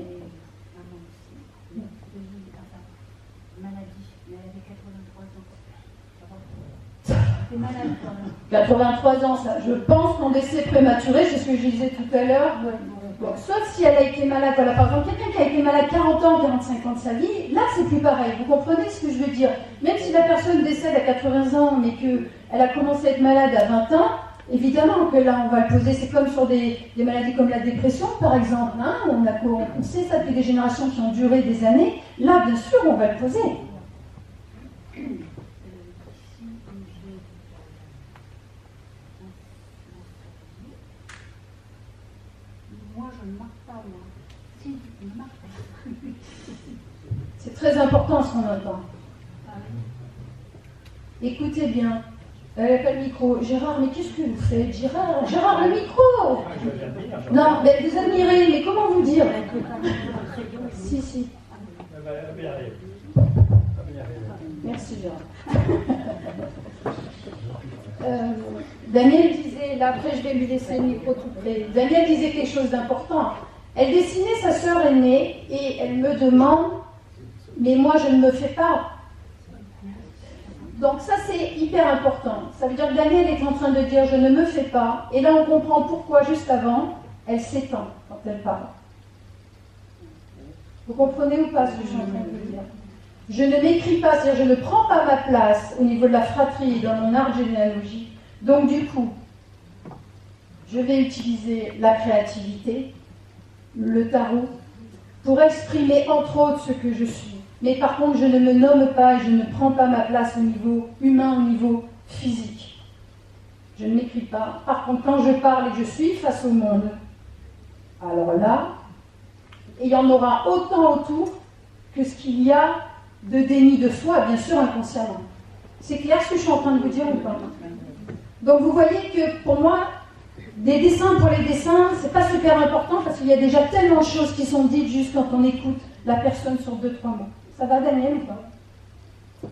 Maladie, mais elle avait 83 ans. C'est malade quand même. 83 ans, ça. Je pense qu'en décès prématuré, c'est ce que je disais tout à l'heure. Bon, sauf si elle a été malade, voilà, par exemple, quelqu'un qui a été malade 40 ans, 45 ans de sa vie, là c'est plus pareil. Vous comprenez ce que je veux dire ? Même si la personne décède à 80 ans, mais qu'elle a commencé à être malade à 20 ans, évidemment que là on va le poser. C'est comme sur des maladies comme la dépression, par exemple. Hein, on sait ça depuis des générations qui ont duré des années. Là, bien sûr, on va le poser. Moi, je ne marque pas, moi. Si, je marque. C'est très important ce qu'on entend. Écoutez bien. Elle n'a pas le micro. Gérard, mais qu'est-ce que vous faites, Gérard, le micro. Non, mais vous admirez, mais comment vous dire ? Si. Merci, Gérard. Daniel disait, là après je vais lui laisser le micro tout près. Daniel disait quelque chose d'important. Elle dessinait sa sœur aînée et elle me demande, mais moi je ne me fais pas. Donc ça c'est hyper important. Ça veut dire que Daniel est en train de dire je ne me fais pas. Et là on comprend pourquoi juste avant, elle s'étend quand elle parle. Vous comprenez ou pas ce que je suis en train de vous dire ? Je ne m'écris pas, c'est-à-dire je ne prends pas ma place au niveau de la fratrie dans mon arbre généalogique. Donc du coup, je vais utiliser la créativité, le tarot, pour exprimer entre autres ce que je suis. Mais par contre, je ne me nomme pas et je ne prends pas ma place au niveau humain, au niveau physique. Je ne m'écris pas. Par contre, quand je parle et que je suis face au monde, alors là, il y en aura autant autour que ce qu'il y a de déni de soi, bien sûr inconsciemment. C'est clair ce que je suis en train de vous dire ou pas? Donc vous voyez que pour moi, des dessins pour les dessins, c'est pas super important parce qu'il y a déjà tellement de choses qui sont dites juste quand on écoute la personne sur 2-3 mots. Ça va, Daniel, ou pas?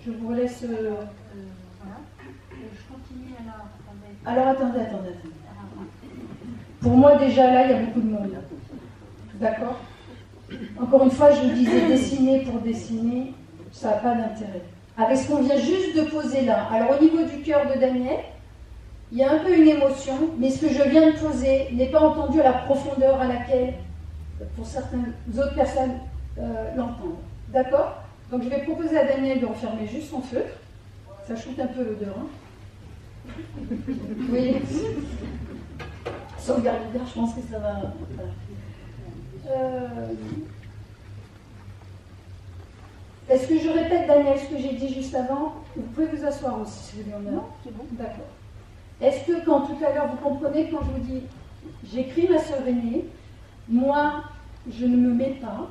Je vous laisse... Voilà. Je continue alors. Alors attendez. Pour moi déjà là, il y a beaucoup de monde. D'accord? Encore une fois, je vous disais dessiner pour dessiner, ça n'a pas d'intérêt. Avec ce qu'on vient juste de poser là. Alors au niveau du cœur de Daniel, il y a un peu une émotion, mais ce que je viens de poser n'est pas entendu à la profondeur à laquelle, pour certaines autres personnes, l'entendent. D'accord? Donc je vais proposer à Daniel de refermer juste son feutre. Ça shoot un peu l'odeur. Hein? Vous voyez? Sans regarder bien, je pense que ça va... Voilà. Est-ce que je répète, Daniel, ce que j'ai dit juste avant? Vous pouvez vous asseoir aussi, si vous voulez. Non, c'est bon. D'accord. Est-ce que quand tout à l'heure, vous comprenez quand je vous dis j'écris ma sœur aînée, moi, je ne me mets pas.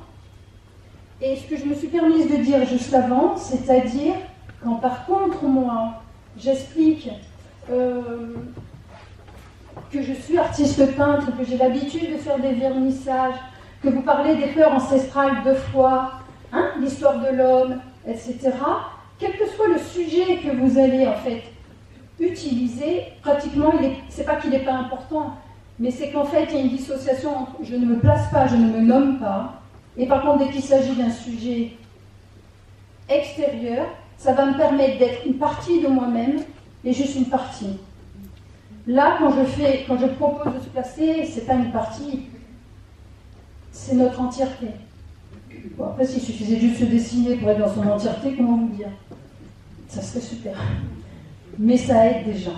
Et ce que je me suis permise de dire juste avant, c'est-à-dire quand par contre, moi, j'explique que je suis artiste peintre, que j'ai l'habitude de faire des vernissages, que vous parlez des peurs ancestrales 2 fois, hein, l'histoire de l'homme, etc. Quel que soit le sujet que vous allez en fait utiliser, pratiquement, c'est pas qu'il n'est pas important, mais c'est qu'en fait, il y a une dissociation entre je ne me place pas, je ne me nomme pas, et par contre, dès qu'il s'agit d'un sujet extérieur, ça va me permettre d'être une partie de moi-même, et juste une partie. Là, quand je propose de se placer, c'est pas une partie, c'est notre entièreté. Bon, après, s'il suffisait juste de se dessiner pour être dans son entièreté, comment vous dire? Ça serait super. Mais ça aide déjà.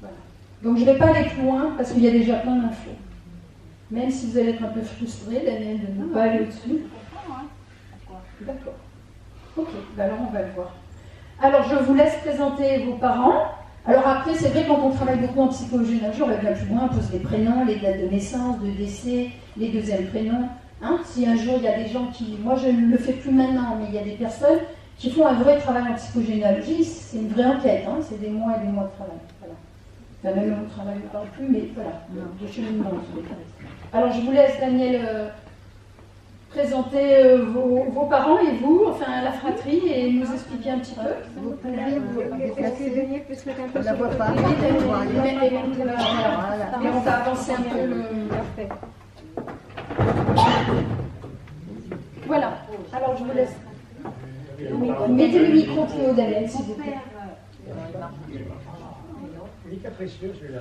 Voilà. Donc je ne vais pas aller plus loin parce qu'il y a déjà plein d'infos. Même si vous allez être un peu frustré, Daniel, de ne pas aller au-dessus. D'accord. Ok, ben alors on va le voir. Alors je vous laisse présenter vos parents. Alors après, c'est vrai, quand on travaille beaucoup en psychogénéalogie, on va bien plus loin, on pose les prénoms, les dates de naissance, de décès, les deuxièmes prénoms. Hein, si un jour il y a des gens qui... Moi je ne le fais plus maintenant, mais il y a des personnes qui font un vrai travail en psychogénéalogie, c'est une vraie enquête, hein, c'est des mois et des mois de travail. Voilà. Enfin, même le travail ne parle plus, mais voilà, de cheminement. Alors je vous laisse, Daniel, présenter vos parents et vous, enfin la fratrie, et nous expliquer un petit peu. Vous pouvez est-ce que Daniel peut se mettre un peu la sur voit le pas. côté? Mais on va avancer un peu le... Parfait. Voilà, alors je vous laisse. Mettez le micro plus haut, Daniel, s'il vous plaît. Il est capricieux celui-là.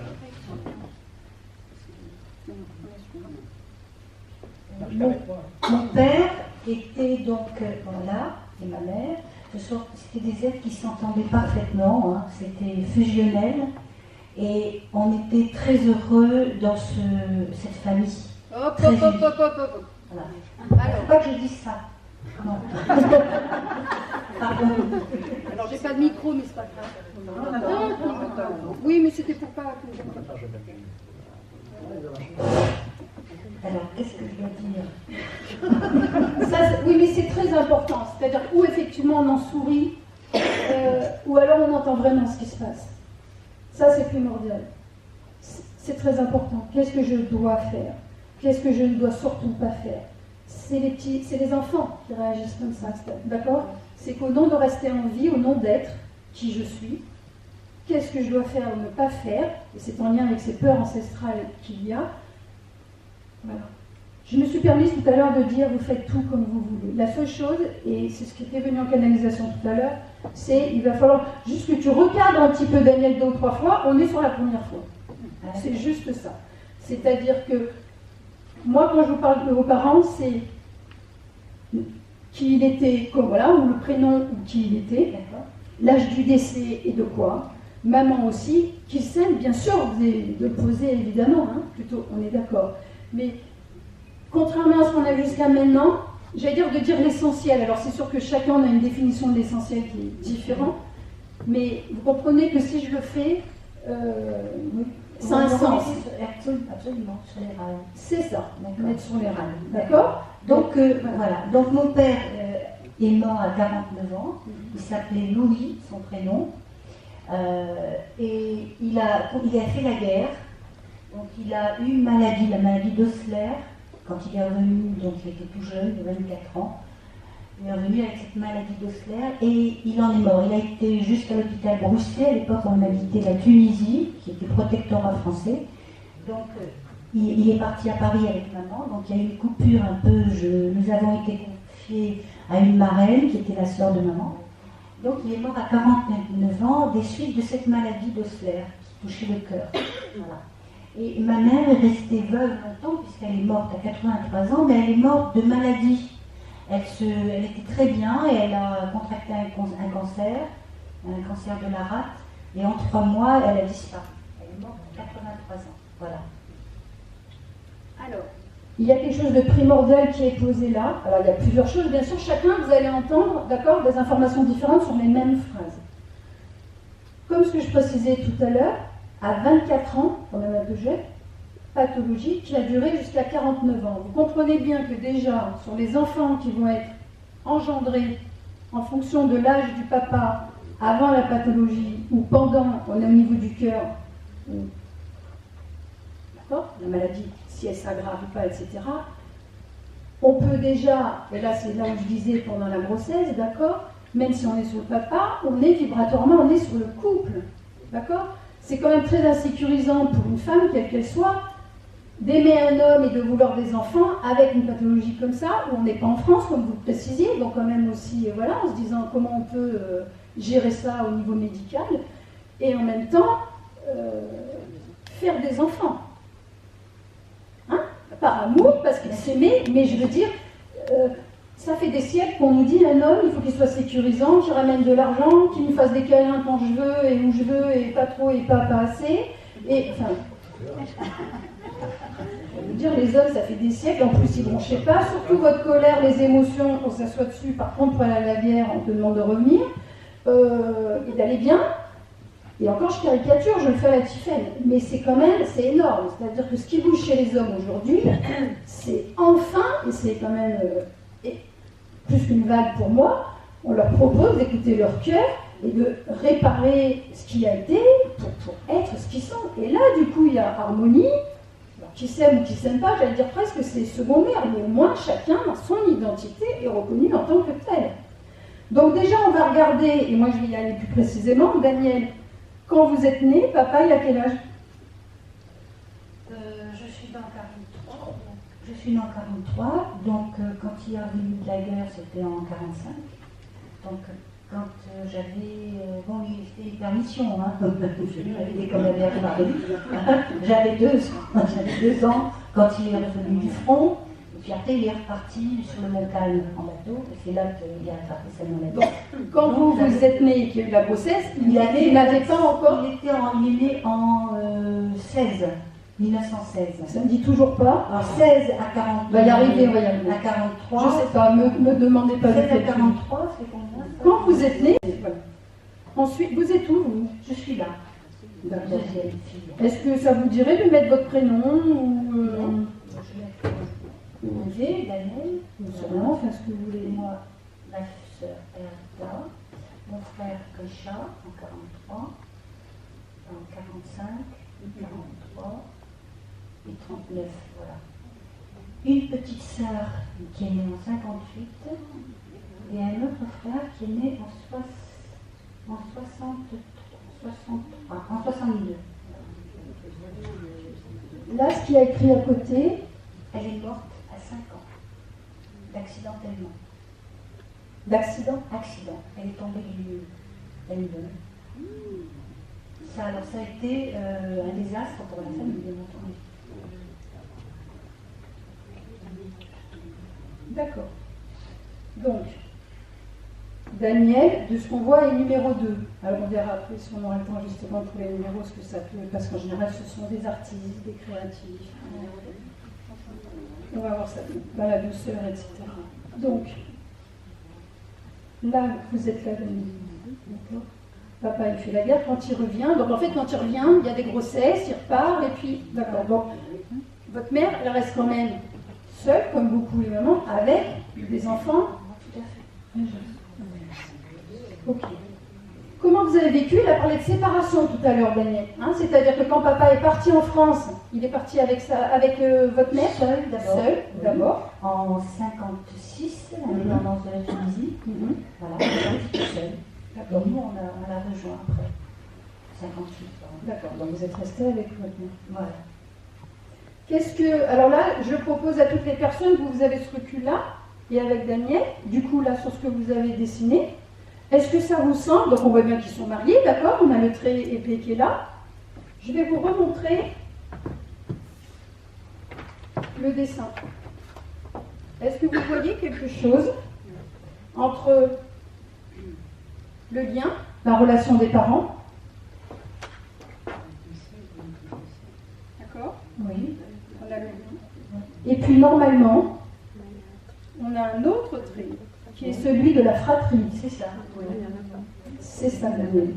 Mon père était donc voilà, et ma mère, c'était des êtres qui s'entendaient parfaitement, hein, c'était fusionnel, et on était très heureux dans cette famille. Hop. Voilà. Alors, pas que je dise ça. Non. Pardon. Alors j'ai pas de micro, mais c'est pas grave. Oui, mais c'était pour pas que Alors, qu'est-ce que je dois dire? ça, oui, mais c'est très important. C'est-à-dire où effectivement on en sourit, ou alors on entend vraiment ce qui se passe. Ça, c'est primordial. C'est très important. Qu'est-ce que je dois faire? Qu'est-ce que je ne dois surtout pas faire? C'est les enfants qui réagissent comme ça, d'accord? C'est qu'au nom de rester en vie, au nom d'être qui je suis, qu'est-ce que je dois faire ou ne pas faire? Et c'est en lien avec ces peurs ancestrales qu'il y a. Voilà. Je me suis permise tout à l'heure de dire vous faites tout comme vous voulez. La seule chose, et c'est ce qui était venu en canalisation tout à l'heure, c'est il va falloir juste que tu recadres un petit peu Daniel 2 ou 3 fois, on est sur la première fois. C'est juste ça. C'est-à-dire que moi, quand je vous parle de vos parents, c'est qui il était, comme voilà, ou le prénom ou qui il était, l'âge du décès et de quoi, maman aussi, qu'il s'aime, bien sûr, de le poser évidemment, hein, plutôt, on est d'accord. Mais contrairement à ce qu'on a vu jusqu'à maintenant, j'allais dire de dire l'essentiel. Alors c'est sûr que chacun a une définition de l'essentiel qui est différente, Mais vous comprenez que si je le fais, ça a un sens. Absolument, sur les rails. C'est ça, D'accord. mettre sur les rails. D'accord? Donc voilà, donc mon père est mort à 49 ans, il s'appelait Louis, son prénom, et il a fait la guerre, donc il a eu une maladie, la maladie d'Osler, quand il est revenu, donc il était tout jeune, de 24 ans, il est revenu avec cette maladie d'Osler et il en est mort. Il a été jusqu'à l'hôpital Broussais, à l'époque on habitait la Tunisie, qui était protectorat français, donc il est parti à Paris avec maman, donc il y a eu une coupure un peu, nous avons été confiés à une marraine qui était la sœur de maman. Donc il est mort à 49 ans des suites de cette maladie d'Osler qui touchait le cœur. Voilà. Et ma mère est restée veuve longtemps puisqu'elle est morte à 83 ans, mais elle est morte de maladie. Elle était très bien et elle a contracté un cancer de la rate, et en 3 mois elle a disparu. Elle est morte à 83 ans. Voilà. Alors, il y a quelque chose de primordial qui est posé là. Alors, il y a plusieurs choses. Bien sûr, chacun, vous allez entendre, d'accord, des informations différentes sur les mêmes phrases. Comme ce que je précisais tout à l'heure, à 24 ans, on a un objet pathologique qui a duré jusqu'à 49 ans. Vous comprenez bien que déjà, sur les enfants qui vont être engendrés en fonction de l'âge du papa avant la pathologie ou pendant, on est au niveau du cœur, d'accord, la maladie, si elle s'aggrave ou pas, etc. On peut déjà, et là c'est là où je disais pendant la grossesse, d'accord, même si on est sur le papa, on est vibratoirement, on est sur le couple, d'accord. C'est quand même très insécurisant pour une femme, quelle qu'elle soit, d'aimer un homme et de vouloir des enfants avec une pathologie comme ça, où on n'est pas en France, comme vous le précisiez, donc quand même aussi, voilà, en se disant comment on peut gérer ça au niveau médical, et en même temps, faire des enfants. Hein? Par amour, parce qu'il s'aimait, mais je veux dire, ça fait des siècles qu'on nous dit un homme, il faut qu'il soit sécurisant, qu'il ramène de l'argent, qu'il me fasse des câlins quand je veux et où je veux, et pas trop et pas assez. Et enfin, je veux dire, les hommes, ça fait des siècles, en plus ils vont, je sais pas, surtout votre colère, les émotions, on s'assoit dessus, par contre, pour aller à la bière, on te demande de revenir, et d'aller bien. Et encore, je caricature, je le fais à la Tiffaine, mais c'est quand même, c'est énorme. C'est-à-dire que ce qui bouge chez les hommes aujourd'hui, c'est enfin, et c'est quand même plus qu'une vague pour moi, on leur propose d'écouter leur cœur et de réparer ce qui a été pour être ce qu'ils sont. Et là, du coup, il y a harmonie. Alors, qui s'aime ou qui s'aime pas, j'allais dire presque c'est secondaire, mais au moins chacun, son identité est reconnue en tant que telle. Donc déjà, on va regarder, et moi je vais y aller plus précisément, Daniel, quand vous êtes né, papa, il a quel âge? Je suis dans 43. Je suis né en 43, donc quand il y a eu de la guerre, c'était en 45. Donc quand j'avais... bon, il était permission, hein, j'avais comme la mère Paris. J'avais 2 ans quand il est revenu du front. Et puis après, il est reparti sur le Montcalm en bateau, et c'est là qu'il a attrapé sa maladie. Quand vous êtes né et qu'il y a eu la grossesse, il n'avait pas encore... Il est né en 1916. Ça ne me dit toujours pas. Alors 16 à 43. On va y arriver, on va y arriver. À 43. Je ne sais pas, me demandez pas. 16 à 43, c'est combien ça? Quand vous êtes né, voilà. Ensuite, vous êtes où, vous? Je suis là. D'accord. Deuxième fille. Est-ce que ça vous dirait de mettre votre prénom ou... Ok, Daniel. Sûrement, faites ce que vous voulez. Moi, ma soeur Erda. Mon frère Richard en 43. En 45. 43. Et 39, voilà. Une petite sœur qui est née en 58 et un autre frère qui est né en 62. Là, ce qu'il y a écrit à côté, Elle est morte à 5 ans, d'accidentellement. d'accident. Accident. Elle est tombée d'une immeuble. Ça a été un désastre pour la famille, bien entendu. D'accord. Donc, Daniel, de ce qu'on voit, est numéro 2. Alors on verra après si on aura le temps justement pour les numéros, ce que ça peut, parce qu'en général ce sont des artistes, des créatifs. On va voir ça dans la douceur, etc. Donc, là, vous êtes là, Daniel. D'accord. Papa, il fait la guerre quand il revient. Donc en fait, quand il revient, il y a des grossesses, il repart, et puis, d'accord. Donc, votre mère, elle reste quand même seule, comme beaucoup les mamans, avec des enfants. Tout à fait. Ok. Comment vous avez vécu? Il a parlé de séparation tout à l'heure, Daniel. Hein, c'est-à-dire que quand papa est parti en France, il est parti avec votre mère? Seule d'abord. Seule, d'abord. En 56, l'indépendance de la Tunisie. Voilà, elle est partie seule. D'accord. Et nous, on l'a rejoint après. 58 ans. D'accord. Donc vous êtes resté avec votre mère. Voilà. Alors là, je propose à toutes les personnes que vous avez ce recul-là, et avec Daniel, du coup là sur ce que vous avez dessiné, est-ce que ça vous semble, donc on voit bien qu'ils sont mariés, d'accord, on a le trait épais qui est là, je vais vous remontrer le dessin. Est-ce que vous voyez quelque chose entre le lien, la relation des parents? D'accord? Oui. On a le lien. Et puis normalement, on a un autre trait qui est celui de la fratrie. C'est ça. Oui. C'est ça, Daniel.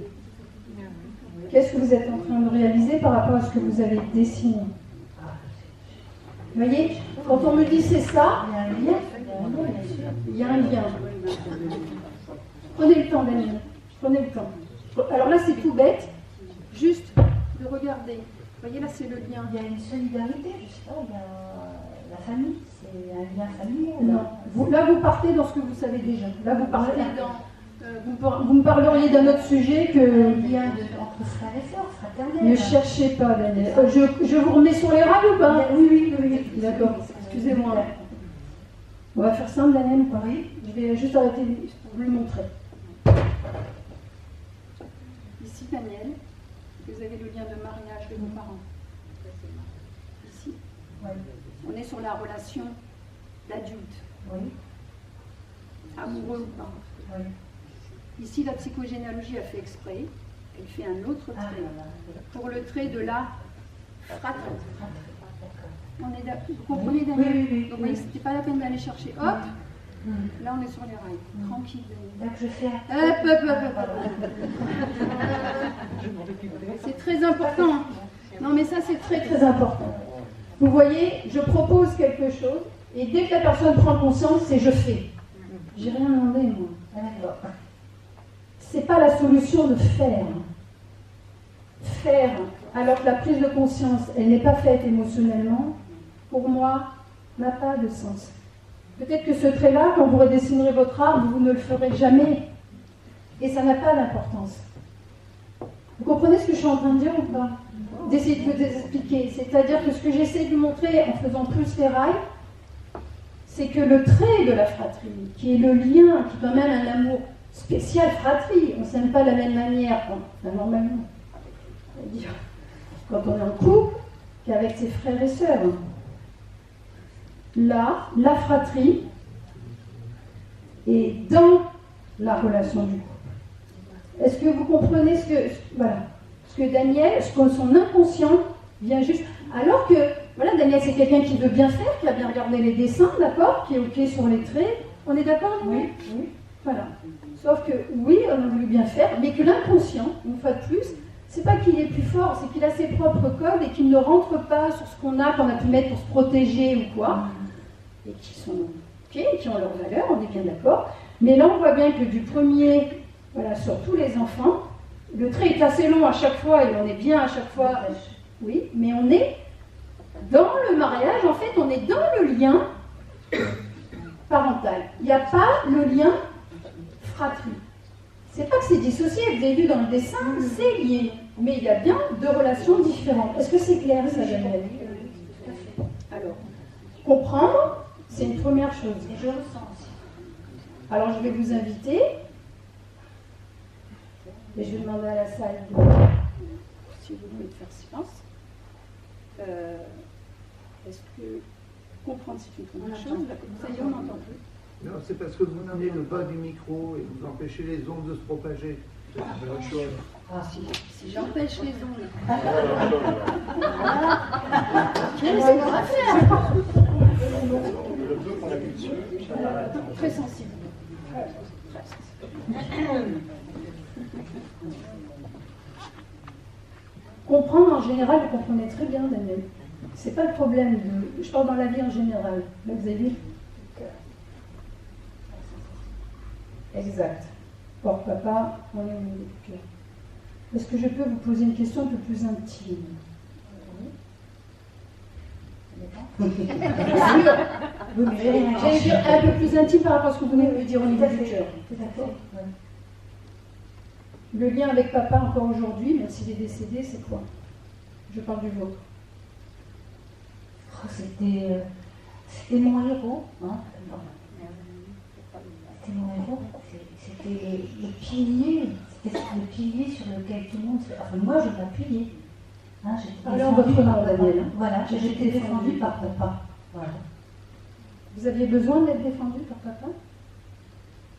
Qu'est-ce que vous êtes en train de réaliser par rapport à ce que vous avez dessiné? Vous voyez, quand on me dit c'est ça, il y a un lien. Prenez le temps, Daniel. Prenez le temps. Alors là, c'est tout bête. Juste de regarder. Vous voyez, là, c'est le lien. Il y a une solidarité, je sais pas, il y a la famille, c'est un lien familial. Non. Là, vous partez dans ce que vous savez déjà. Là, vous partez dans... vous me parleriez d'un autre sujet que... Lien entre frères et sœurs, fraternel. Ne cherchez pas, Daniel. Je vous remets sur les rails ou pas? Oui. D'accord. Excusez-moi. On va faire simple, Daniel, ou pas? Je vais juste arrêter pour vous le montrer. Ici, Daniel, vous avez le lien de mariage de vos parents. Ici. On est sur la relation d'adulte. Oui. Amoureux ou pas. Oui. Ici, la psychogénéalogie a fait exprès. Elle fait un autre trait. Pour le trait de la fratrie. On est vous comprenez, Daniel? Oui. Donc, vous voyez, c'était pas la peine d'aller chercher. Hop. Là, on est sur les rails. Tranquille. Donc je fais C'est très important. Non, mais ça, c'est très, très important. Vous voyez, je propose quelque chose, et dès que la personne prend conscience, c'est je fais. J'ai rien demandé, moi. C'est pas la solution de faire. Faire, alors que la prise de conscience, elle n'est pas faite émotionnellement, pour moi, n'a pas de sens. Peut-être que ce trait-là, quand vous redessinerez votre arbre, vous ne le ferez jamais. Et ça n'a pas d'importance. Vous comprenez ce que je suis en train de dire ou pas? D'essayer de vous expliquer. C'est-à-dire que ce que j'essaie de vous montrer en faisant plus les rails, c'est que le trait de la fratrie, qui est le lien, qui est quand même un amour spécial fratrie, on ne s'aime pas de la même manière, normalement, c'est-à-dire quand on est en couple, qu'avec ses frères et sœurs. Là, la fratrie est dans la relation du couple. Est-ce que vous comprenez ce que Daniel, ce que son inconscient vient juste... Alors que, voilà, Daniel, c'est quelqu'un qui veut bien faire, qui a bien regardé les dessins, d'accord, qui est OK sur les traits. On est d'accord? Oui. Voilà. Sauf que, oui, on a voulu bien faire, mais que l'inconscient, une fois de plus, c'est pas qu'il est plus fort, c'est qu'il a ses propres codes et qu'il ne rentre pas sur ce qu'on a pu mettre pour se protéger ou quoi, et qui sont OK, qui ont leur valeur, on est bien d'accord. Mais là, on voit bien que du premier, voilà, sur tous les enfants, le trait est assez long à chaque fois et on est bien à chaque fois. Oui, mais on est dans le mariage, en fait, on est dans le lien parental. Il n'y a pas le lien fratrie. C'est pas que c'est dissocié, vous avez vu dans le dessin, c'est lié. Mais il y a bien deux relations différentes. Est-ce que c'est clair, ça, Daniel? Alors, comprendre, c'est une première chose. Et je ressens aussi. Alors, je vais vous inviter, et je vais demander à la salle si vous voulez faire silence. Est-ce que comprendre, c'est une première chose? Ça y est, on n'entend plus. Non, c'est parce que vous menez le bas du micro et vous empêchez les ondes de se propager. C'est autre chose. Si j'empêche les ondes. Qu'est-ce qu'on va faire? Très sensible. Comprendre, en général, vous comprenez très bien, Daniel. C'est pas le problème de... Je parle dans la vie en général. Là, vous avez vu? Exact. Pour papa, on est au milieu du cœur. Est-ce que je peux vous poser une question un peu plus intime? J'allais dire un peu plus intime par rapport à ce que vous venez de me dire au niveau du cœur. Le lien avec papa encore aujourd'hui, même s'il est décédé, c'est quoi? Je parle du vôtre. Oh, c'était mon héros. Hein. C'était mon héros. C'était le pilier. C'était le pilier sur lequel tout le monde... Enfin, moi, je m'appuyais. Hein, alors, votre nom, Daniel. Voilà, j'étais défendue par papa. Voilà. Vous aviez besoin d'être défendue par papa?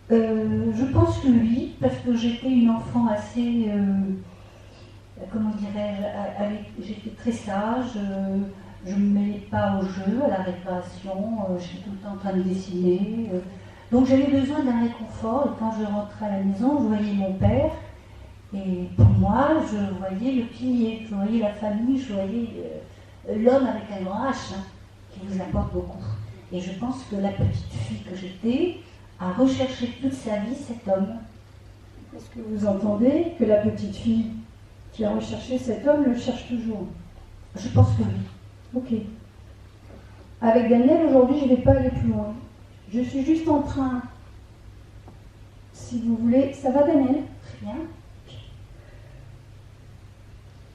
Je pense que oui, parce que j'étais une enfant assez... comment dirais-je, j'étais très sage, je ne me mêlais pas au jeu, à la récréation, j'étais tout le temps en train de dessiner. Donc j'avais besoin d'un réconfort, et quand je rentrais à la maison, je voyais mon père, et pour moi, je voyais le pilier, je voyais la famille, je voyais l'homme avec un grand H, hein, qui vous apporte beaucoup. Et je pense que la petite fille que j'étais a recherché toute sa vie cet homme. Est-ce que vous entendez que la petite fille qui a recherché cet homme le cherche toujours? Je pense que oui. Ok. Avec Daniel, aujourd'hui, je ne vais pas aller plus loin. Je suis juste en train, si vous voulez... Ça va, Daniel? Très bien.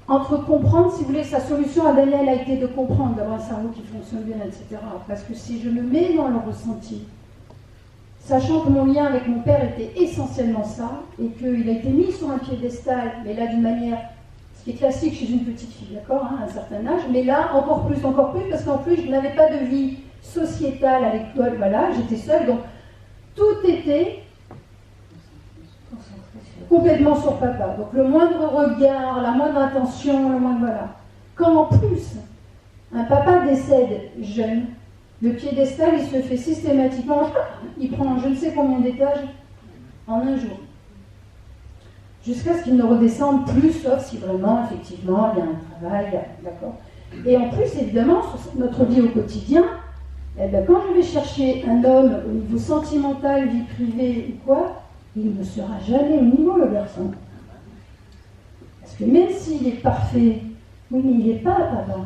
Entre comprendre, si vous voulez, sa solution à Daniel a été de comprendre, d'avoir un cerveau qui fonctionne bien, etc. Parce que si je me mets dans le ressenti, sachant que mon lien avec mon père était essentiellement ça, et qu'il a été mis sur un piédestal, mais là d'une manière, ce qui est classique chez une petite fille, d'accord, hein, à un certain âge, mais là encore plus, parce qu'en plus je n'avais pas de vie sociétale à l'école, voilà, j'étais seule, donc tout était complètement sur papa. Donc le moindre regard, la moindre attention, le moindre voilà. Quand en plus un papa décède jeune, le piédestal il se fait systématiquement, il prend je ne sais combien d'étages en un jour. Jusqu'à ce qu'il ne redescende plus, sauf si vraiment, effectivement, il y a un travail, d'accord. Et en plus, évidemment, sur notre vie au quotidien, eh bien, quand je vais chercher un homme au niveau sentimental, vie privée ou quoi, il ne sera jamais au niveau, le garçon. Parce que même s'il est parfait, oui, mais il n'est pas papa.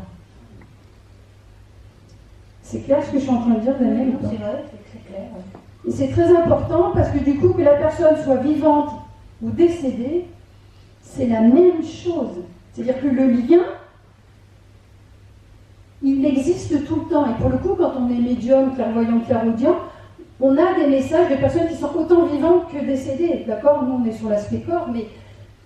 C'est clair ce que je suis en train de dire, Daniel? C'est vrai, c'est très clair. Et c'est très important parce que du coup, que la personne soit vivante ou décédée, c'est la même chose. C'est-à-dire que le lien, il existe tout le temps. Et pour le coup, quand on est médium, clairvoyant, clairaudient, on a des messages de personnes qui sont autant vivantes que décédées. D'accord? Nous, on est sur l'aspect corps, mais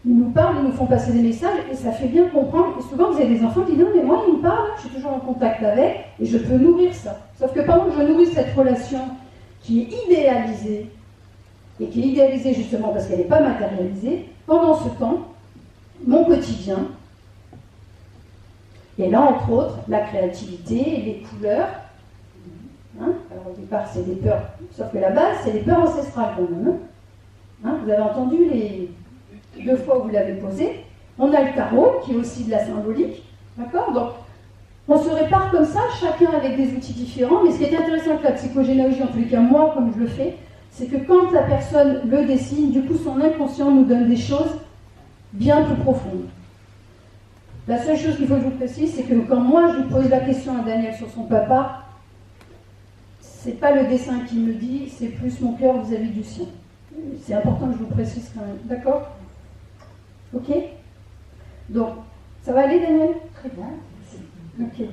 ils nous parlent, ils nous font passer des messages, et ça fait bien comprendre. Et souvent, vous avez des enfants qui disent « Non, mais moi, ils me parlent, je suis toujours en contact avec, et je peux nourrir ça. » Sauf que pendant que je nourris cette relation qui est idéalisée, et qui est idéalisée justement parce qu'elle n'est pas matérialisée, pendant ce temps, mon quotidien, et là, entre autres, la créativité, les couleurs. Hein, alors au départ, c'est des peurs, sauf que la base, c'est les peurs ancestrales quand même. Hein, vous avez entendu les 2 fois où vous l'avez posé. On a le tarot, qui est aussi de la symbolique. D'accord? Donc, on se répare comme ça, chacun avec des outils différents. Mais ce qui est intéressant avec la psychogénéalogie, en tous les cas, moi, comme je le fais, c'est que quand la personne le dessine, du coup, son inconscient nous donne des choses bien plus profondes. La seule chose qu'il faut que je vous précise, c'est que quand moi, je lui pose la question à Daniel sur son papa, c'est pas le dessin qui me dit, c'est plus mon cœur vis-à-vis du sien. C'est important que je vous précise quand même. D'accord? Ok? Donc, ça va aller, Daniel? Très bien. Ok.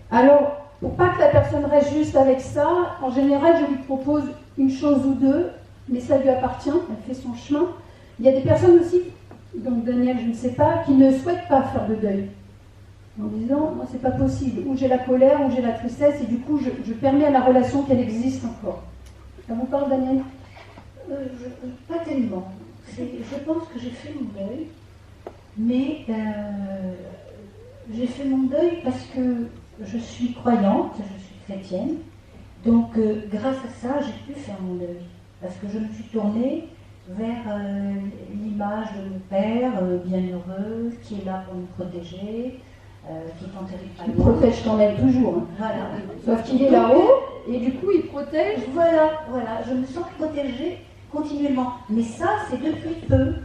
Alors, pour pas que la personne reste juste avec ça, en général, je lui propose une chose ou deux, mais ça lui appartient, elle fait son chemin. Il y a des personnes aussi, donc Daniel, je ne sais pas, qui ne souhaitent pas faire de deuil. En disant, moi, c'est pas possible. Ou j'ai la colère, ou j'ai la tristesse, et du coup, je permets à la relation qu'elle existe encore. Ça vous parle, Daniel? Pas tellement. Je pense que j'ai fait mon deuil, mais j'ai fait mon deuil parce que je suis croyante, je suis chrétienne, donc grâce à ça, j'ai pu faire mon deuil. Parce que je me suis tournée vers l'image de mon père, bienheureux, qui est là pour nous protéger, qui est en Il territoire. protège quand même toujours. Hein. Voilà. Sauf qu'il est là-haut et du coup il protège. Voilà, je me sens protégée continuellement. Mais ça, c'est depuis peu.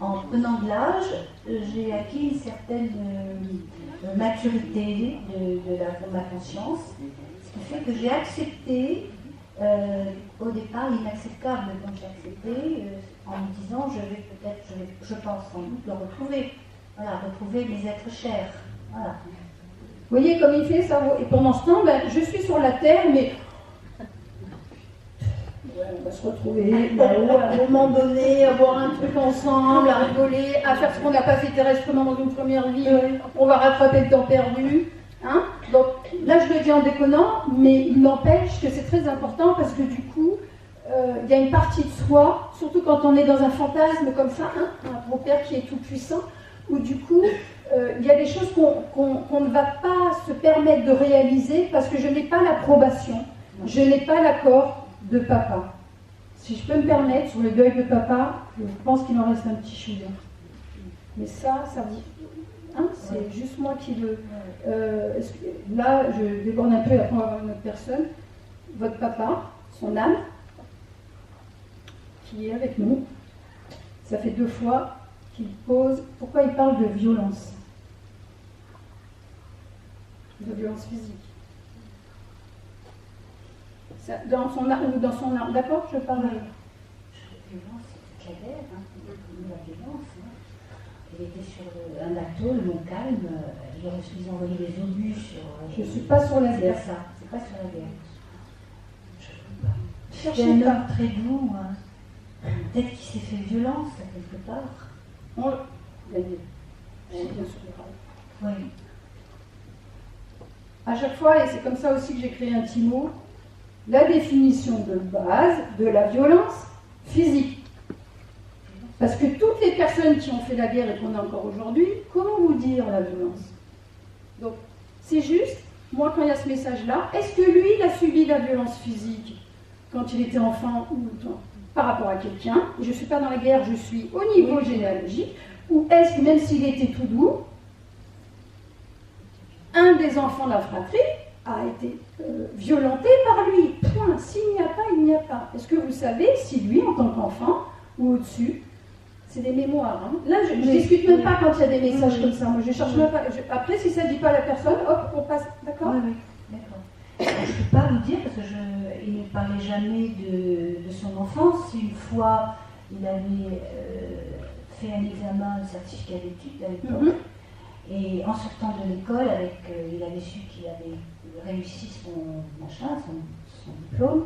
En prenant de l'âge, j'ai acquis une certaine maturité de ma conscience, ce qui fait que j'ai accepté, au départ inacceptable, donc j'ai accepté en me disant je pense sans doute le retrouver. Voilà, retrouver mes êtres chers. Voilà. Vous voyez comme il fait ça. Et pendant ce temps, ben, je suis sur la terre, mais ouais, on va se retrouver là-haut à un moment donné, à boire un truc ensemble, à rigoler, à faire ce qu'on n'a pas fait terrestrement dans une première vie. On va rattraper le temps perdu. Hein. Donc là, je le dis en déconnant, mais il n'empêche que c'est très important parce que du coup, il y a une partie de soi, surtout quand on est dans un fantasme comme ça, hein, un gros père qui est tout puissant, où du coup, il y a des choses qu'on ne va pas se permettre de réaliser parce que je n'ai pas l'approbation, je n'ai pas l'accord de papa. Si je peux me permettre, sur le deuil de papa, je pense qu'il en reste un petit chou. Mais ça vous... Hein, c'est juste moi qui le... là, je déborde un peu, après on va voir une autre personne. Votre papa, son âme, qui est avec nous, ça fait 2 fois qu'il pose... Pourquoi il parle de violence? De violence physique. Ça, dans son âme ou dans son âme, d'accord? Je parle... La violence, c'est toute la guerre, hein. La violence, hein. Il était sur un bateau, le Mont Calme, je suis envoyé des obus sur... Je ne suis pas sur la guerre. C'est ça, c'est pas sur la guerre. C'est Cherchez un pas. homme très doux, hein. Peut-être qu'il s'est fait violence, quelque part. On gagne. On est bien sûr. Oui. À chaque fois, et c'est comme ça aussi que j'ai créé un petit mot, la définition de base de la violence physique. Parce que toutes les personnes qui ont fait la guerre et qu'on a encore aujourd'hui, comment vous dire la violence? Donc, c'est juste, moi quand il y a ce message-là, est-ce que lui, il a subi la violence physique quand il était enfant ou par rapport à quelqu'un? Je ne suis pas dans la guerre, je suis au niveau généalogique. Ou est-ce que même s'il était tout doux, un des enfants de la fratrie a été violenté par lui? Point. S'il n'y a pas, il n'y a pas. Est-ce que vous savez si lui, en tant qu'enfant, ou au-dessus, c'est des mémoires. Hein. Là, je ne discute même pas quand il y a des messages comme ça. Moi, je cherche même pas. Après, si ça ne dit pas à la personne, hop, on passe. D'accord? Oui, d'accord. Je ne peux pas vous dire, parce qu'il ne parlait jamais de son enfance. Une fois, il avait fait un examen, un certificat d'études à l'époque. Et en sortant de l'école, il avait su qu'il avait réussi son machin, son diplôme.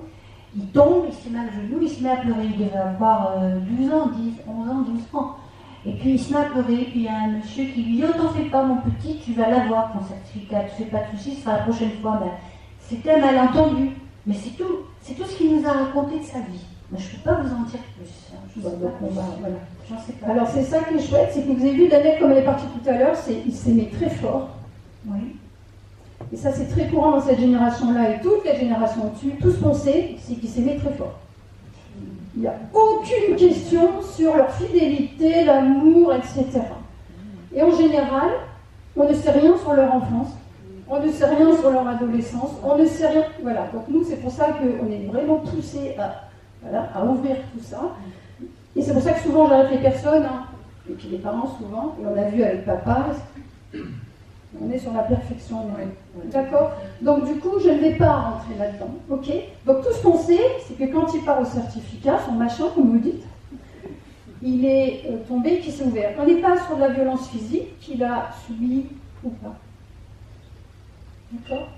Il tombe, il se met à genoux, il se met à pleurer. Il devait avoir 12 ans, 10, 11 ans, 12 ans. Et puis il se met à pleurer, puis il y a un monsieur qui lui dit: oh, t'en fais pas mon petit, tu vas l'avoir ton certificat, tu fais pas de soucis, ce sera la prochaine fois. Ben, c'était un malentendu, mais c'est tout ce qu'il nous a raconté de sa vie. Mais je ne peux pas vous en dire plus. Je sais pas. Voilà. J'en sais pas. Alors, c'est ça qui est chouette, c'est que vous avez vu, Daniel, comme elle est partie tout à l'heure, il s'aimait très fort. Oui. Et ça, c'est très courant dans cette génération-là et toutes les générations au-dessus. Tout ce qu'on sait, c'est qu'ils s'aimaient très fort. Il n'y a aucune question sur leur fidélité, l'amour, etc. Et en général, on ne sait rien sur leur enfance, on ne sait rien sur leur adolescence, on ne sait rien. Voilà, donc nous, c'est pour ça qu'on est vraiment poussés à ouvrir tout ça. Et c'est pour ça que souvent, j'arrête les personnes, hein, et puis les parents souvent, et on a vu avec papa, on est sur la perfection. D'accord? Donc du coup, je ne vais pas rentrer là-dedans. Ok? Donc tout ce qu'on sait, c'est que quand il part au certificat, son machin, comme vous dites, il est tombé, qui s'est ouvert. On n'est pas sur de la violence physique qu'il a subie ou pas. D'accord?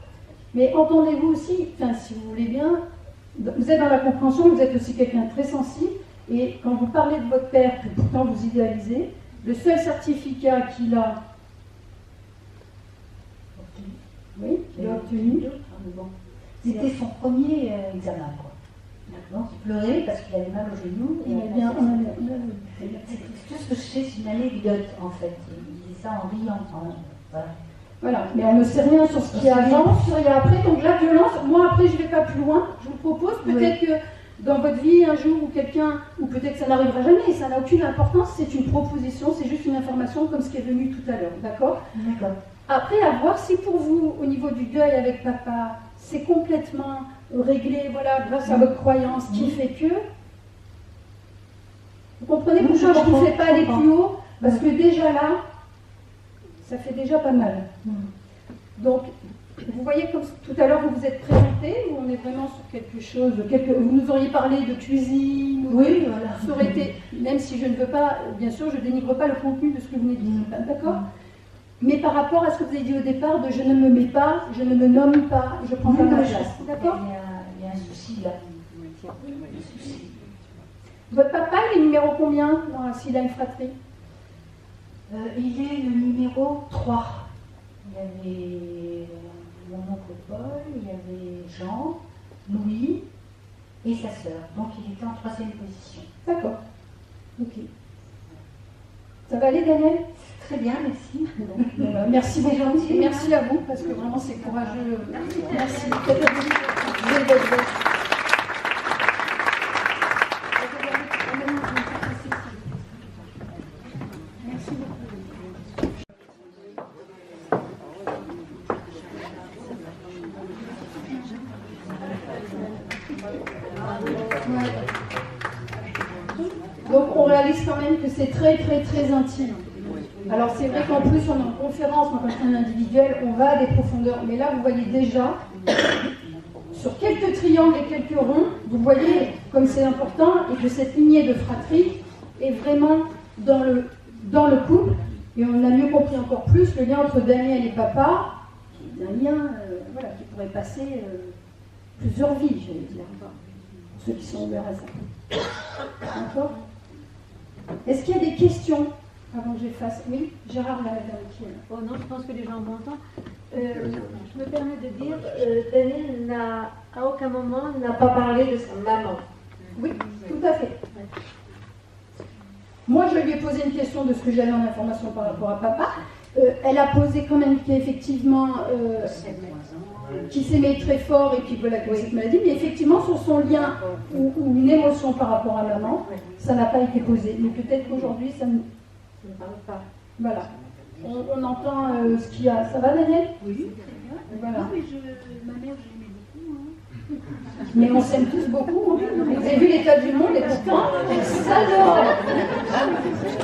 Mais entendez-vous aussi, enfin si vous voulez bien, vous êtes dans la compréhension, vous êtes aussi quelqu'un de très sensible, et quand vous parlez de votre père, que pourtant vous idéalisez, le seul certificat qu'il a, oui, qu'il a obtenu, c'était son premier examen, quoi. Donc il pleurait parce qu'il avait mal au genou. il est bien. C'est tout ce que je sais, c'est une anecdote en fait. Il disait ça en riant. Voilà. Voilà, mais on ne sait rien sur ce qu'il y a avant, sur ce qu'il y a après. Donc la violence, moi après je ne vais pas plus loin. Je vous propose peut-être que dans votre vie un jour où quelqu'un, ou peut-être ça n'arrivera jamais, ça n'a aucune importance, c'est une proposition, c'est juste une information comme ce qui est venu tout à l'heure, d'accord? D'accord. Après, à voir si pour vous, au niveau du deuil avec papa, c'est complètement réglé, voilà, grâce à votre croyance, qui fait que... Vous comprenez Oui, pourquoi je ne vous fais pas aller comprends. plus haut? Parce que déjà là, ça fait déjà pas mal. Donc, vous voyez comme tout à l'heure vous vous êtes présenté, où on est vraiment sur quelque chose, vous nous auriez parlé de cuisine, Oui, voilà. ça aurait été, même si je ne veux pas, bien sûr, je dénigre pas le contenu de ce que vous venez de dire, d'accord? Mais par rapport à ce que vous avez dit au départ, de je ne me mets pas, je ne me nomme pas, je prends pas ma place, d'accord? Il y a un souci là. Votre papa, il est numéro combien s'il a une fratrie? Il est le numéro 3. Il y avait mon oncle Paul, il y avait Jean, Louis et sa sœur. Donc il était en 3e position. D'accord. Ok. Ça va aller, Daniel? Très bien, merci. Merci beaucoup. Merci à vous, parce que vraiment c'est courageux. Merci. Vous avez votre voix. Merci beaucoup. Donc on réalise quand même que c'est très très très intime. Alors c'est vrai qu'en plus on est en conférence, quand on est individuel, on va à des profondeurs. Mais là vous voyez déjà, sur quelques triangles et quelques ronds, vous voyez comme c'est important et que cette lignée de fratrie est vraiment dans le couple. Et on a mieux compris encore plus le lien entre Daniel et papa, qui est un lien voilà, qui pourrait passer plusieurs vies, j'allais dire, pour ceux qui sont ouverts à ça. D'accord? Est-ce qu'il y a des questions avant que j'efface? Oui, Gérard l'a qui est là. Oh non, je pense que les gens m'entendent. Je me permets de dire, Daniel n'a à aucun moment n'a pas parlé de sa maman. Oui, tout à fait. Moi, je lui ai posé une question de ce que j'avais en information par rapport à papa. Elle a posé quand même qu'effectivement, qui s'aimait très fort et puis voilà, cette maladie, mais effectivement, sur son lien ou une émotion par rapport à maman, ça n'a pas été posé. Mais peut-être qu'aujourd'hui, ça ne parle pas. Voilà. On entend ce qu'il y a. Ça va, Daniel? Oui, très bien. Voilà. Non, mais ma mère, je l'aimais beaucoup. Hein. Mais on s'aime tous beaucoup. Vous avez vu l'état du monde et pourtant, on s'adore.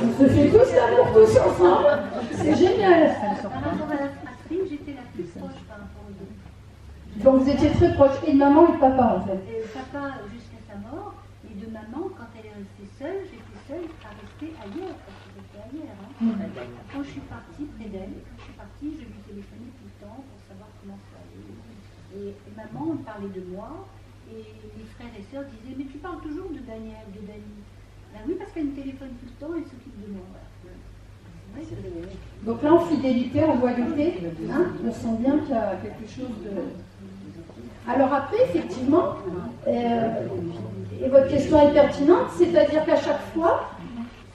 On se fait tous l'amour tous ensemble. C'est génial. Par rapport à la fratrie, j'étais la plus proche par rapport aux deux. Donc vous étiez très proche et de maman et de papa en fait. Papa jusqu'à sa mort, et de maman, quand elle est restée seule, j'étais seule à rester ailleurs, parce que j'étais ailleurs. Hein. Quand je suis partie près d'elle, quand je suis partie, je lui téléphonais tout le temps pour savoir comment ça allait. Et maman parlait de moi, et les frères et sœurs disaient, mais tu parles toujours de Daniel, de Dani. Ben oui, parce qu'elle me téléphone tout le temps, elle s'occupe de moi. Voilà. C'est vrai que... Donc là, en fidélité, en loyauté, hein, on sent bien qu'il y a quelque chose de... Alors après, effectivement, et votre question est pertinente, c'est-à-dire qu'à chaque fois,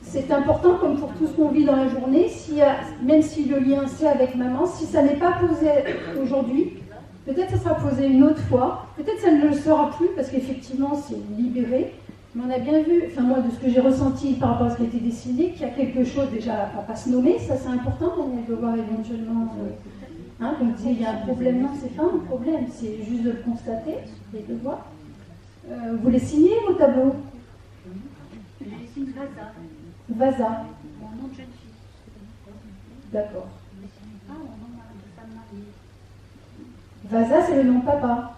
c'est important, comme pour tout ce qu'on vit dans la journée, même si le lien c'est avec maman, si ça n'est pas posé aujourd'hui, peut-être ça sera posé une autre fois, peut-être ça ne le sera plus, parce qu'effectivement c'est libéré, mais on a bien vu, enfin moi de ce que j'ai ressenti par rapport à ce qui a été décidé, qu'il y a quelque chose déjà à pas se nommer, ça c'est important, on peut voir éventuellement... Hein, comme disait, il y a un problème. Non, c'est pas un problème, c'est juste de le constater et de le voir. Vous les signez, vos tableaux? Je les signe Vaza, Vaza. mon nom de jeune fille. D'accord. Je ne signe pas mon nom de femme mariée. Vaza, c'est le nom de papa.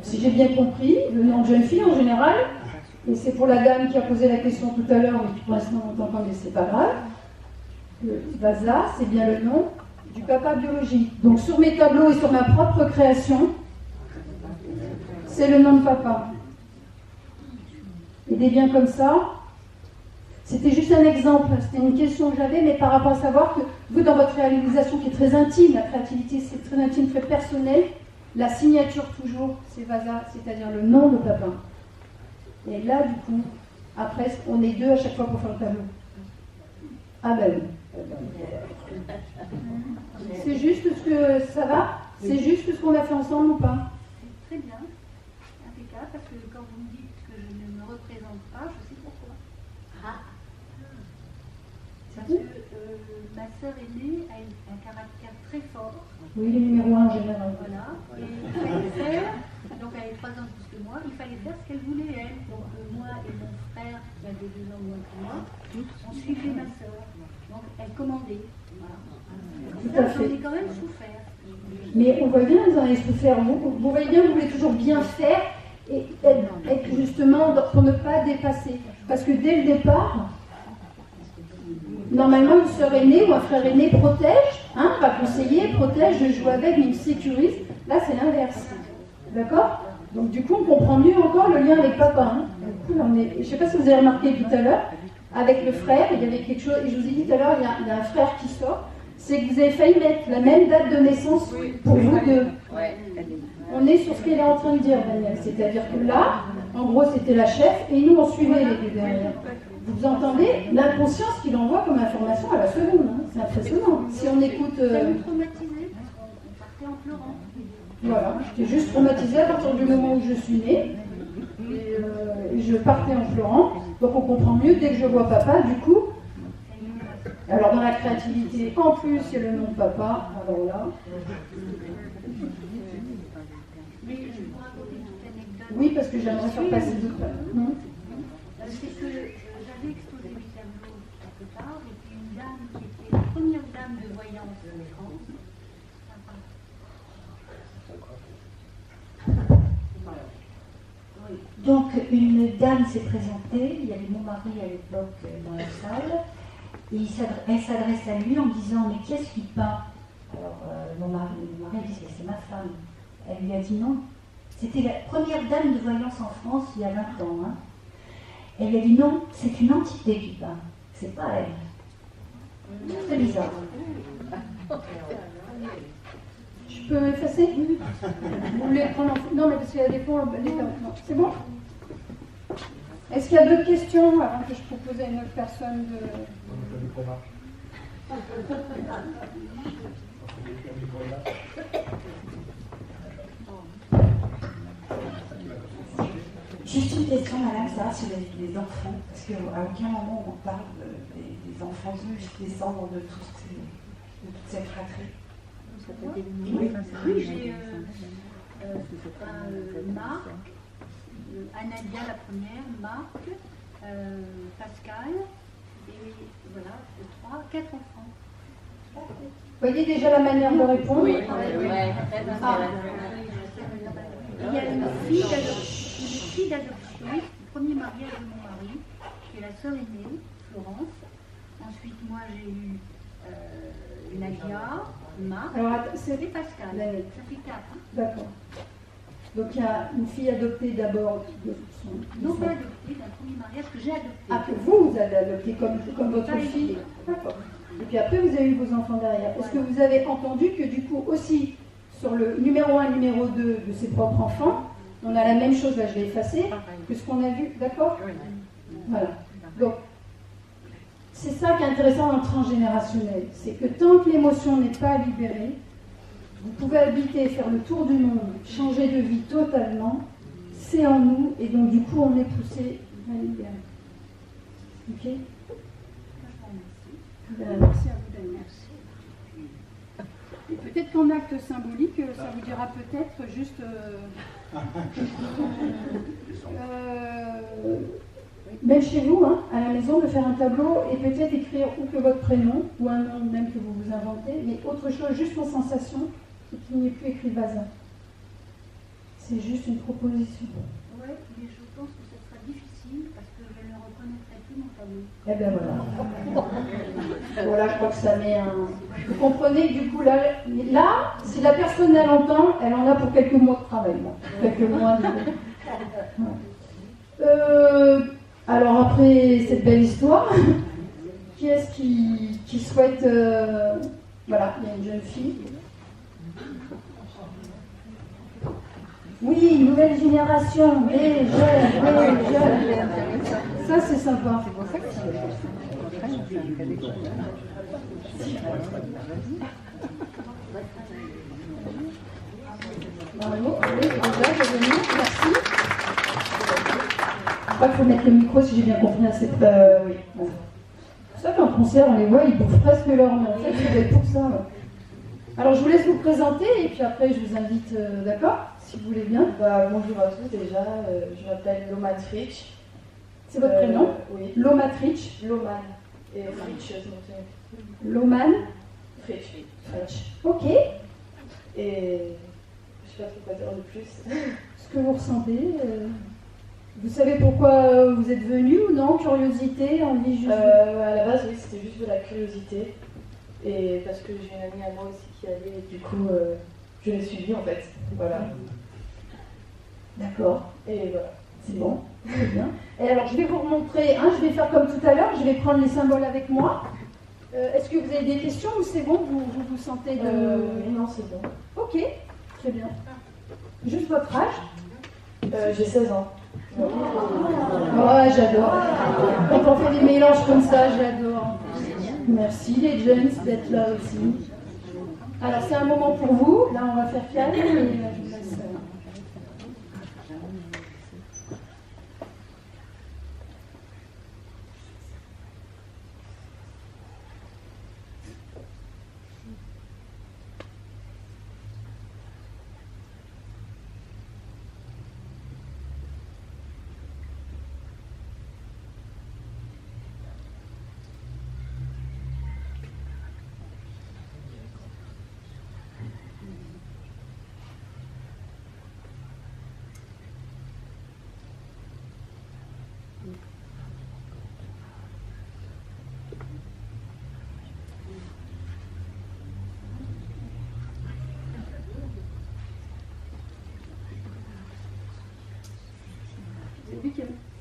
Si j'ai bien compris, le nom de jeune fille en général, et c'est pour la dame qui a posé la question tout à l'heure, mais qui pour l'instant on entend pas, mais c'est pas grave. Vaza, c'est bien le nom du papa biologique. Donc sur mes tableaux et sur ma propre création, c'est le nom de papa. Et des biens comme ça, c'était juste un exemple, c'était une question que j'avais, mais par rapport à savoir que vous, dans votre réalisation qui est très intime, la créativité c'est très intime, très personnel, la signature toujours, c'est Vaza, c'est-à-dire le nom de papa. Et là, du coup, après, on est deux à chaque fois pour faire le tableau. Ah ben oui. C'est juste ce que ça va? C'est juste ce qu'on a fait ensemble ou pas? Très bien. ça, parce que quand vous me dites que je ne me représente pas, je sais pourquoi. Parce que ma sœur aînée a un caractère très fort. Oui, les numéros 1 en général. Voilà. Et il fallait faire, donc elle est 3 ans plus que moi, il fallait faire ce qu'elle voulait, elle. Donc moi et mon frère, qui avait 2 ans moins que moi, on suivait ma sœur. Donc elle commandait. Voilà. Tout Ça, à fait. j'en ai quand même souffert. Mais on voit bien que vous en avez souffert. Vous voyez bien que vous voulez toujours bien faire et être justement pour ne pas dépasser. Parce que dès le départ, normalement, une sœur aînée ou un frère aîné protège, hein, va conseiller, protège, joue avec, mais il sécurise. Là, c'est l'inverse. D'accord? Donc, du coup, on comprend mieux encore le lien avec papa. Hein. Du coup, là, je ne sais pas si vous avez remarqué tout à l'heure, avec le frère, il y avait quelque chose, et je vous ai dit tout à l'heure, il y a un frère qui sort, c'est que vous avez failli mettre la même date de naissance pour vous deux. On est sur ce qu'elle est en train de dire, Daniel. C'est-à-dire que là, en gros, c'était la chef, et nous, on suivait les deux derrière. Vous entendez l'inconscience qu'il envoie comme information à la seconde. Hein. C'est impressionnant. Si on écoute. Ça nous traumatisait, parce qu'on partait en pleurant. Voilà, j'étais juste traumatisée à partir du moment où je suis née. Et je partais en pleurant. Donc on comprend mieux dès que je vois papa, du coup. Alors dans la créativité, en plus, il y a le nom de papa. Alors là. Mais je vous raconter une petite anecdote. Oui, parce que j'aimerais faire passer d'autres. C'est que j'avais exposé mes tableaux quelque part, et puis une dame qui était la première dame de voyance de France. Donc, une dame s'est présentée, il y avait mon mari à l'époque dans la salle, et elle s'adresse à lui en disant « Mais qu'est-ce qui peint ?» Alors, mon mari dit « C'est ma femme. » Elle lui a dit non. C'était la première dame de voyance en France il y a 20 ans. Hein. Elle lui a dit non, c'est une entité qui peint, c'est pas elle. C'est bizarre. Je peux effacer? Vous voulez prendre en... Non, mais parce qu'il y a des points... Non, c'est bon? Est-ce qu'il y a d'autres questions avant que je propose à une autre personne de... Juste une question, madame, savoir si vous avez des enfants, parce qu'à aucun moment on parle des enfants qui descendent de toute cette fratrie. Oui, j'ai Marc, Anadia la première, Marc, Pascal, et voilà, 4 enfants. Vous voyez déjà la manière de répondre? Oui. Il y a une fille d'adoption, le premier mariage de mon mari, qui est la sœur aînée, Florence. Ensuite, moi, j'ai eu Nadia, Marc, et Pascal. Ça fait 4. Hein. D'accord. Donc il y a une fille adoptée d'abord. Non, pas adoptée, d'un premier mariage que j'ai adopté. Ah, que vous avez adopté comme votre fille. D'accord. Et puis après, vous avez eu vos enfants derrière. Est-ce que vous avez entendu que du coup aussi, sur le numéro 1, numéro 2 de ses propres enfants, on a la même chose, là je vais effacer, que ce qu'on a vu, d'accord? Voilà. Donc, c'est ça qui est intéressant dans le transgénérationnel. C'est que tant que l'émotion n'est pas libérée, vous pouvez habiter, faire le tour du monde, changer de vie totalement, c'est en nous, et donc du coup on est poussé à libérer. Ok? Merci à vous, Daniel. Et peut-être qu'en acte symbolique, ça vous dira peut-être juste même chez vous, hein, à la maison, de faire un tableau et peut-être écrire ou que votre prénom, ou un nom même que vous vous inventez, mais autre chose, juste vos sensations, c'est qu'il n'y ait plus écrit Vazin. C'est juste une proposition. Oui, mais je pense que ce sera difficile parce que je ne reconnaîtrai plus mon tableau. Eh bien voilà. Voilà, je crois que ça met un... Vous comprenez, du coup, là, si la personne elle entend, elle en a pour quelques mois de travail. Là. Quelques mois de... alors après cette belle histoire, qui est-ce qui souhaite... Voilà, il y a une jeune fille. Oui, nouvelle génération, des jeunes. Ça, c'est sympa. C'est pour ça que bravo, allez, déjà, merci. crois qu'il faut mettre le micro si j'ai bien compris à cette. Oui. Bon. C'est pour ça qu'en concert, on les voit, ils bouffent presque leur main. En fait, ça doit être pour ça. Ouais. Alors, je vous laisse vous présenter et puis après, je vous invite, d'accord, si vous voulez bien. Bonjour à tous déjà, je m'appelle Loman Fritsch. C'est votre prénom? Oui. Loma Fritsch. Loman. Et Fritsch, c'est mon prénom. Loman Fritsch. Fritsch. Ok. Et je sais pas trop quoi dire de plus. Ce que vous ressentez. Vous savez pourquoi vous êtes venu ou non? Curiosité, envie juste. À la base, oui, c'était juste de la curiosité. Et parce que j'ai une amie à moi aussi qui allait, et du coup, je l'ai suivie en fait. Voilà. D'accord. Et voilà. C'est bon. Très bien. Et alors, je vais vous remontrer. Je vais faire comme tout à l'heure. Je vais prendre les symboles avec moi. Est-ce que vous avez des questions ou c'est bon? Vous sentez de. Non, c'est bon. Ok. Très bien. Juste votre âge? J'ai 16 ans. Ouais, j'adore. Quand on fait des mélanges comme ça, j'adore. Merci les James d'être là aussi. Alors c'est un moment pour vous. Là on va faire calme et je vous laisse.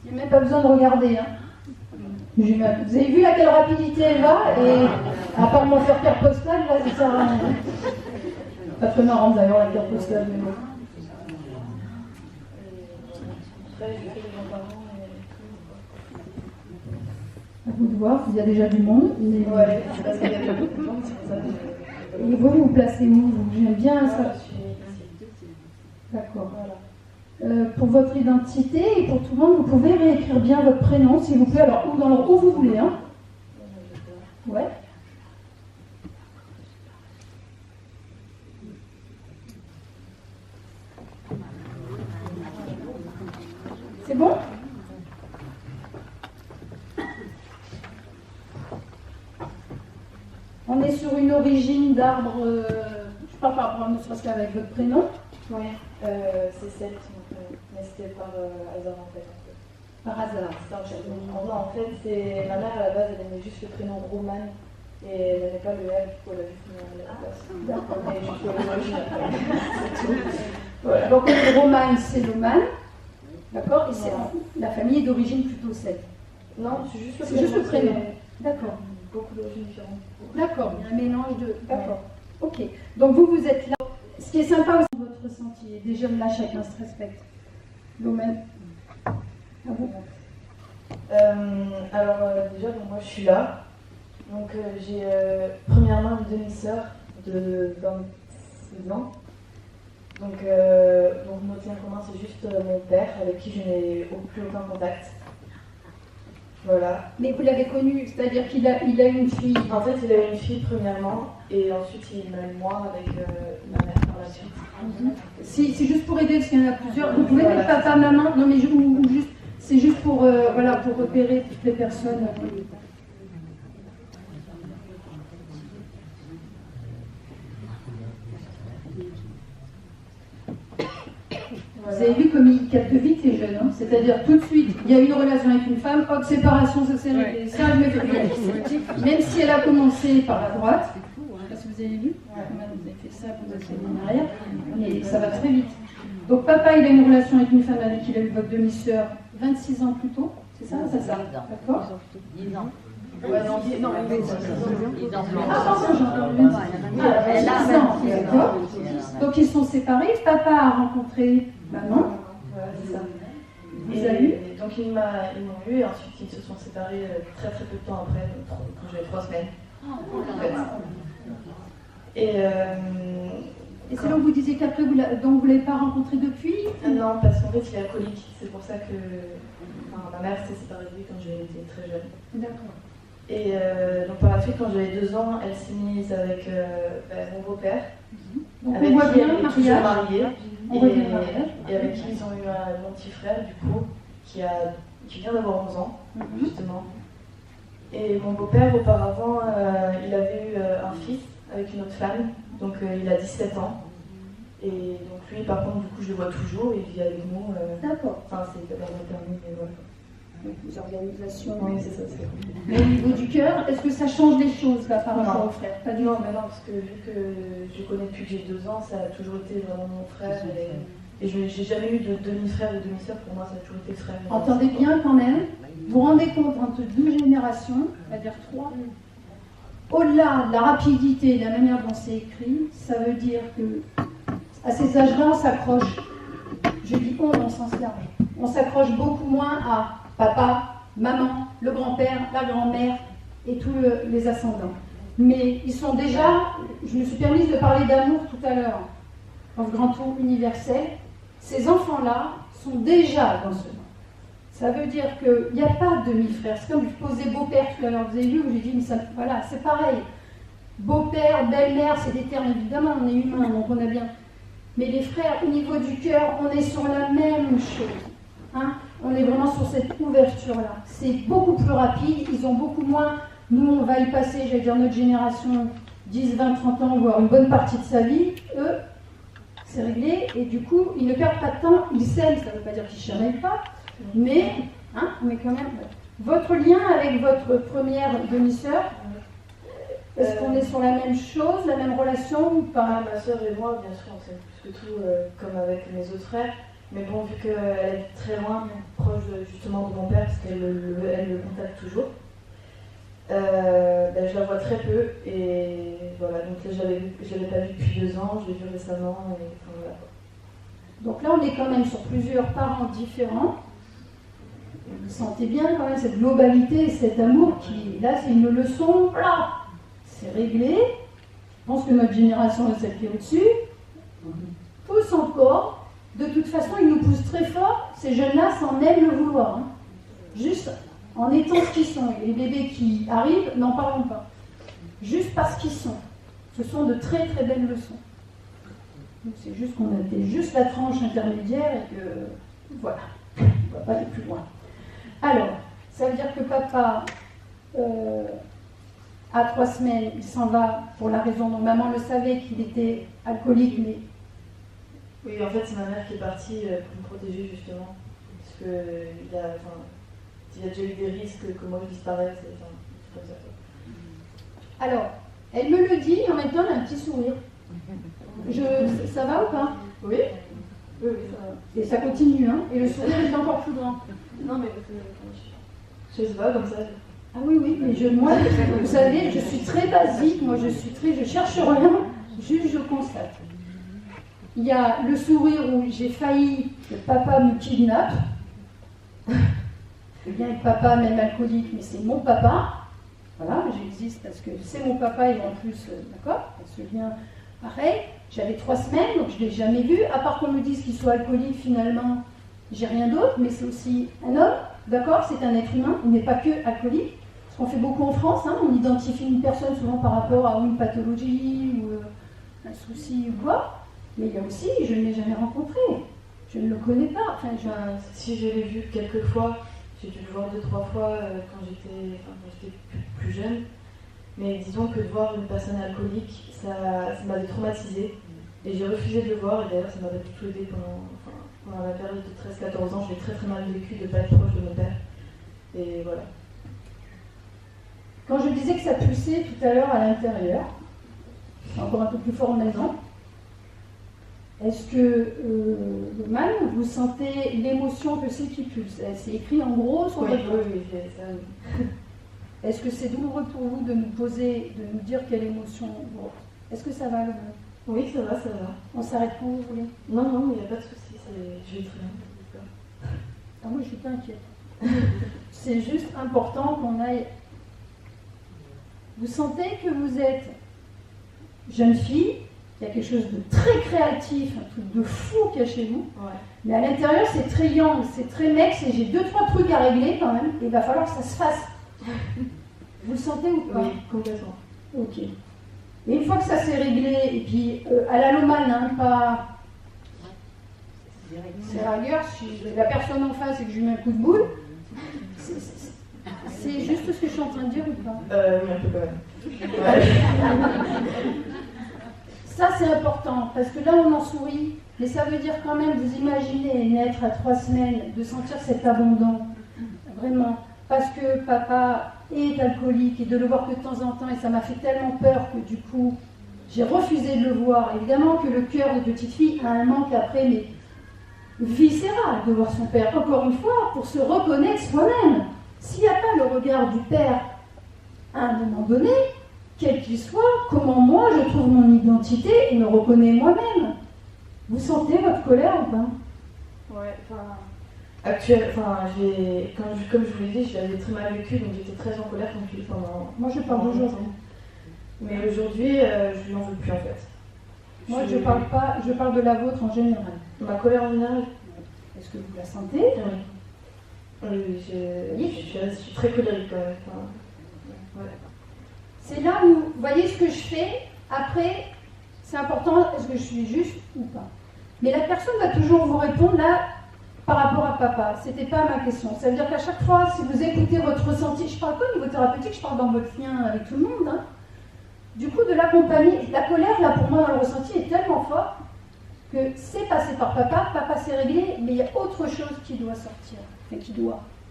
Il n'y a même pas besoin de regarder. Vous avez vu à quelle rapidité elle va? Et à part m'en faire carte postale, là, ça sert à rien. Pas très marrant d'ailleurs la carte postale, mais bon. À vous de voir, il y a déjà du monde. Mais... Ouais, parce qu'il y a beaucoup de monde, c'est pour ça. Et vous vous placez où? J'aime bien ça. D'accord. Voilà. Pour votre identité et pour tout le monde, vous pouvez réécrire bien votre prénom, s'il vous plaît. Alors, ou dans l'ordre où vous voulez. Ouais. C'est bon? On est sur une origine d'arbre. Je parle par rapport à ne serait-ce qu'avec votre prénom. Oui, c'est celle qui m'a fait. Mais c'était par hasard en fait. Par hasard. Non, en fait, c'est ma mère à la base, elle aimait juste le prénom Roman et elle n'avait pas le R, du coup elle a juste mis à la place. D'accord. Et je suis l'origine après. C'est tout. Voilà. Donc le Roman, c'est Loman. D'accord. Et c'est la famille est d'origine plutôt celte. Non, c'est juste le prénom. C'est juste le prénom. D'accord. Beaucoup d'origines différentes. D'accord. Il y a un mélange de. D'accord. Ok. Donc vous êtes là. Ce qui est sympa aussi, votre ressenti. Et déjà là, chacun se respecte. Vous-même. À vous. Alors déjà, donc, moi je suis là. Donc j'ai premièrement une demi-sœur de 26 ans. Donc notre lien commun c'est juste mon père avec qui je n'ai plus aucun contact. Voilà. Mais vous l'avez connu, c'est-à-dire qu'il a une fille. En fait, il a eu une fille premièrement et ensuite il m'a eu moi avec ma mère par la suite. Si, c'est juste pour aider parce qu'il y en a plusieurs. Vous pouvez mettre papa, maman. Non mais ou juste, c'est juste pour voilà pour repérer toutes les personnes. Vous avez vu comme il capte vite les jeunes, hein, c'est-à-dire tout de suite, il y a une relation avec une femme, hop, séparation, ça s'est réglé, ça je me fais. Même si elle a commencé par la droite, je ne sais pas si vous avez vu, vous avez fait ça, vous avez fait en arrière, mais ça va très vite. Donc papa, il a une relation avec une femme avec qui il a eu votre demi-sœur 26 ans plus tôt, c'est ça, d'accord? 10 ans. Ouais, non, Ah, pardon, j'ai entendu 26 ans, d'accord. Donc ils sont séparés, papa a rencontré maman. Voilà, c'est ça. Vous avez eu? Donc ils m'ont eu et ensuite ils se sont séparés très très peu de temps après, quand j'avais 3 semaines. En fait. Et Et c'est là où vous disiez qu'après, donc vous ne l'avez pas rencontré depuis? Non, parce qu'en fait, il est alcoolique. C'est pour ça que ma mère s'est séparée de lui quand j'étais très jeune. D'accord. Et donc par la suite, quand j'avais 2 ans, elle s'est mise avec mon beau-père, Donc avec on voit qui bien, elle est toujours mariage. mariée, On voit bien le mariage. et avec qui ils ont eu mon petit frère, du coup, qui vient d'avoir 11 ans, justement. Et mon beau-père, auparavant, il avait eu un fils avec une autre femme, donc il a 17 ans. Et donc lui, par contre, du coup, je le vois toujours, il vit avec nous. D'accord. Enfin, c'est la maternité, mais voilà. Les organisations. Oui, c'est ça, c'est cool. Mais au niveau du cœur, est-ce que ça change les choses là par rapport au frère? Pas du tout. Non, mais non, parce que vu que je le connais depuis que j'ai 2 ans, ça a toujours été vraiment mon frère. Et je n'ai jamais eu de demi-frère ou demi-sœur, pour moi, ça a toujours été frère. Entendez bien quand même, vous vous rendez compte entre 2 générations, c'est-à-dire 3, au-delà de la rapidité et de la manière dont c'est écrit, ça veut dire que à ces âges-là, on s'accroche. Je dis on sens large. On s'accroche beaucoup moins à papa, maman, le grand-père, la grand-mère et tous les ascendants. Mais ils sont déjà, je me suis permise de parler d'amour tout à l'heure, dans ce grand tour universel, ces enfants-là sont déjà dans ce monde. Ça veut dire qu'il n'y a pas de demi-frère. C'est comme je posais beau-père tout à l'heure, vous avez vu, où j'ai dit, mais ça, voilà, c'est pareil. Beau-père, belle-mère, c'est des termes, évidemment, on est humain, donc on a bien. Mais les frères, au niveau du cœur, on est sur la même chose. Hein, on est vraiment sur cette ouverture-là. C'est beaucoup plus rapide, ils ont beaucoup moins. Nous, on va y passer, j'allais dire, notre génération, 10, 20, 30 ans, voire une bonne partie de sa vie. Eux, c'est réglé, et du coup, ils ne perdent pas de temps, ils s'aiment, ça ne veut pas dire qu'ils ne chamaillent pas, mais quand même. Votre lien avec votre première demi-sœur, est-ce qu'on est sur la même chose, la même relation ou pas? Ma sœur et moi, bien sûr, on s'aime plus que tout, comme avec mes autres frères. Mais bon, vu qu'elle est très loin, proche justement de mon père, parce qu'elle le contacte toujours, je la vois très peu. Et voilà, donc là, je l'avais pas vue depuis 2 ans, je l'ai vue récemment. Et, enfin, voilà. Donc là, on est quand même sur plusieurs parents différents. Vous sentez bien quand même cette globalité, cet amour qui, là, c'est une leçon, là, c'est réglé. Je pense que notre génération est celle qui est au-dessus. Tous encore. De toute façon, ils nous poussent très fort. Ces jeunes-là s'en aiment le vouloir. Hein. Juste en étant ce qu'ils sont. Et les bébés qui arrivent, n'en parlons pas. Juste parce qu'ils sont. Ce sont de très très belles leçons. Donc c'est juste qu'on a été juste la tranche intermédiaire et que voilà, on ne va pas aller plus loin. Alors, ça veut dire que papa, à 3 semaines, il s'en va pour la raison dont maman le savait qu'il était alcoolique, mais... Oui, en fait, c'est ma mère qui est partie pour me protéger, justement. Parce qu'il a déjà eu des risques que moi je disparaisse, et comme ça. Alors, elle me le dit, et en même temps, elle a un petit sourire. Ça va ou pas? Oui. Oui, ça va. Et ça continue, hein? Et le sourire est encore plus grand. Non, mais je sais pas, comme ça. Ah oui, mais moi, vous savez, je suis très basique, moi je cherche rien, juste je constate. Il y a le sourire où j'ai failli que papa me kidnappe. Je veux bien être papa, même alcoolique, mais c'est mon papa. Voilà, j'existe parce que c'est mon papa et en plus, d'accord, ce lien pareil. J'avais 3 semaines, donc je ne l'ai jamais vu, à part qu'on me dise qu'il soit alcoolique, finalement, j'ai rien d'autre, mais c'est aussi un homme, d'accord, c'est un être humain, il n'est pas que alcoolique. Ce qu'on fait beaucoup en France, hein, on identifie une personne souvent par rapport à une pathologie ou un souci ou quoi. Mais il y a aussi, je ne l'ai jamais rencontré, je ne le connais pas. Enfin, si je l'ai vu quelques fois, j'ai dû le voir 2-3 fois quand j'étais plus jeune. Mais disons que de voir une personne alcoolique, ça m'avait traumatisée. Et j'ai refusé de le voir, et d'ailleurs ça m'avait tout aidé pendant la période de 13-14 ans. Je l'ai très très mal vécu de ne pas être proche de mon père. Et voilà. Quand je disais que ça poussait tout à l'heure à l'intérieur, c'est encore un peu plus fort maintenant. Est-ce que, Loman, vous sentez l'émotion que c'est qui pulse? C'est écrit en gros sur votre... Oui, c'est ça. Oui. Est-ce que c'est douloureux pour vous de nous poser, de nous dire quelle émotion? Est-ce que ça va, Loman? Oui, ça va, ça va. On s'arrête quand vous voulez? Non, il n'y a pas de souci, je vais très bien. Ah, moi, je suis pas inquiète. C'est juste important qu'on aille... Vous sentez que vous êtes jeune fille, Il y a quelque chose de très créatif, un truc de fou qu'il y a chez vous. Ouais. Mais à l'intérieur, c'est très yang, c'est très mec, j'ai 2-3 trucs à régler quand même, et il va falloir que ça se fasse. Vous le sentez ou pas? Oui, complètement. Ok. Et une fois que ça s'est réglé, et puis à la lomane, hein, pas. C'est rigueur, si la personne en face et que je lui mets un coup de boule, c'est juste ce que je suis en train de dire ou pas? Oui, un peu quand même. Ouais. Ça, c'est important, parce que là, on en sourit, mais ça veut dire quand même, vous imaginez naître à 3 semaines, de sentir cet abandon, vraiment, parce que papa est alcoolique, et de le voir que de temps en temps, et ça m'a fait tellement peur que du coup, j'ai refusé de le voir. Évidemment que le cœur de petite fille a un manque après, mais viscéral de voir son père, encore une fois, pour se reconnaître soi-même. S'il n'y a pas le regard du père, à un moment donné, quel qu'il soit, comment moi je trouve mon identité et me reconnais moi-même? Vous sentez votre colère ou pas? Ouais, enfin, comme je vous l'ai dit, je l'avais très mal vécu, donc j'étais très en colère pendant. Moi je parle d'aujourd'hui. Mais aujourd'hui, je lui en veux plus en fait. Moi je parle pas, je parle de la vôtre en général. Ma colère en général. Est-ce que vous la sentez? Oui. Oui, je suis très colérique quand même. Enfin, ouais. C'est là où, vous voyez ce que je fais, après, c'est important, est-ce que je suis juste ou pas? Mais la personne va toujours vous répondre là, par rapport à papa. C'était pas ma question. Ça veut dire qu'à chaque fois, si vous écoutez votre ressenti, je parle pas au niveau thérapeutique, je parle dans votre lien avec tout le monde, hein. Du coup, de l'accompagner, la colère, là, pour moi, dans le ressenti, est tellement forte que c'est passé par papa, papa s'est réglé, mais il y a autre chose qui doit sortir, enfin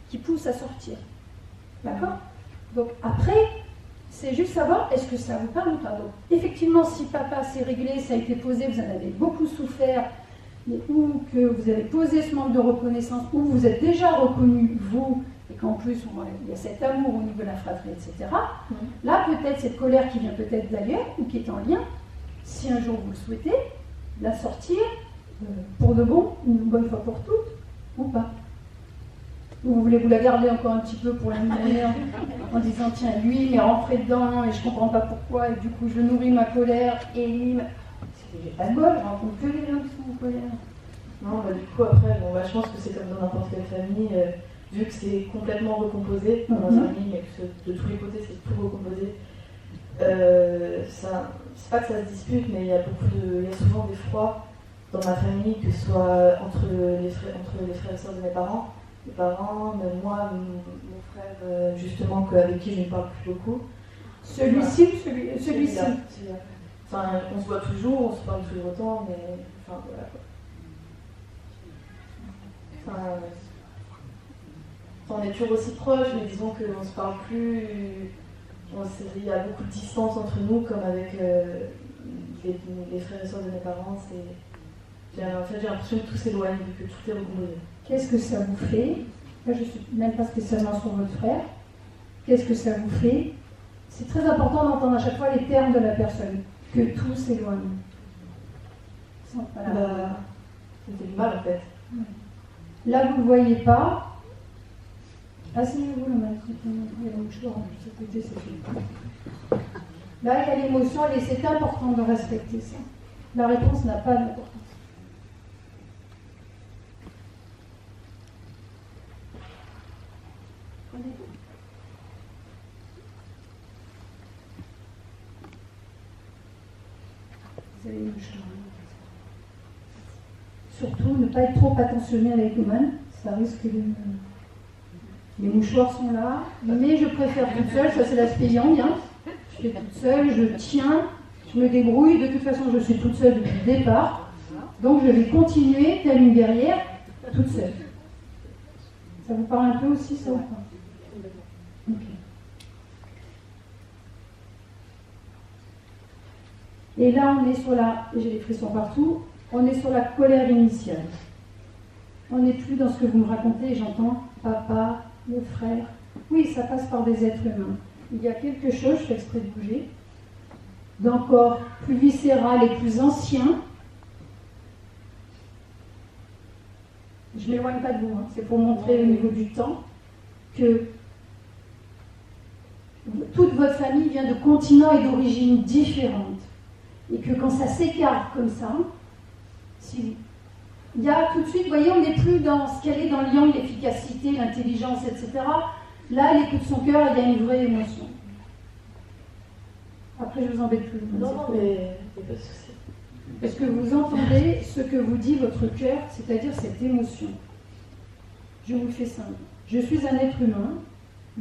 qui pousse à sortir. D'accord? Donc après, c'est juste savoir, est-ce que ça vous parle ou pas? Donc, effectivement, si papa s'est réglé, ça a été posé, vous en avez beaucoup souffert, mais ou que vous avez posé ce manque de reconnaissance, ou vous êtes déjà reconnu, vous, et qu'en plus, il y a cet amour au niveau de la fratrie, etc. Là, peut-être cette colère qui vient peut-être d'ailleurs, ou qui est en lien, si un jour vous le souhaitez, la sortir pour de bon, une bonne fois pour toutes, ou pas. Ou vous voulez vous la garder encore un petit peu pour la nourrir en disant tiens, lui, mais rentrez dedans et je comprends pas pourquoi, et du coup je nourris ma colère, et lui, j'ai pas de bol, je rencontre que les gens qui sont en colère. Non, bah, du coup, après, bon, bah, je pense que c'est comme dans n'importe quelle famille, vu que c'est complètement recomposé dans ma famille, mais que de tous les côtés c'est tout recomposé. C'est pas que ça se dispute, mais il y a souvent des froids dans ma famille, que ce soit entre les frères et sœurs de mes parents, même moi, mon frère, justement, avec qui je ne parle plus beaucoup. Celui-ci ou celui-ci? Celui-là. Enfin, on se voit toujours, on se parle toujours autant, mais enfin voilà quoi. Enfin, on est toujours aussi proches, mais disons qu'on ne se parle plus. Il y a beaucoup de distance entre nous, comme avec les frères et sœurs de mes parents. J'ai l'impression que tout s'éloigne, que tout est recomposé. Qu'est-ce que ça vous fait? Là, je ne suis même pas spécialement sur votre frère. Qu'est-ce que ça vous fait? C'est très important d'entendre à chaque fois les termes de la personne, que tout s'éloigne. Voilà. Ça fait du mal en fait. Là, vous ne le voyez pas. Asseyez-vous le maître. Il y a le mouchoir, à côté, c'est fait. Là, il y a l'émotion, et c'est important de respecter ça. La réponse n'a pas d'importance. Vous avez une mouchoir. Surtout, ne pas être trop attentionné avec les mains, ça risque de... Les mouchoirs sont là, mais je préfère toute seule, ça c'est l'aspect yang, hein. Je fais toute seule, je tiens, je me débrouille, de toute façon je suis toute seule depuis le départ, donc je vais continuer, telle une guerrière, toute seule. Ça vous parle un peu aussi, ça ou pas? Ok. Et là on est sur la, j'ai les frissons partout, on est sur la colère initiale. On n'est plus dans ce que vous me racontez, j'entends papa, le frère. Oui, ça passe par des êtres humains. Il y a quelque chose, je fais exprès de bouger, d'encore plus viscéral et plus ancien. Je ne m'éloigne pas de vous, hein. C'est pour montrer au niveau du temps que toute votre famille vient de continents et d'origines différentes. et que quand ça s'écarte comme ça, si, il y a tout de suite, vous voyez, on n'est plus dans ce qu'elle est dans le yang, l'efficacité, l'intelligence, etc. Là, elle écoute son cœur, il y a une vraie émotion. Après, je vous embête plus. Non, mais il n'y a pas de souci. Est-ce que vous entendez ce que vous dit votre cœur, c'est-à-dire cette émotion? Je vous le fais simple. Je suis un être humain.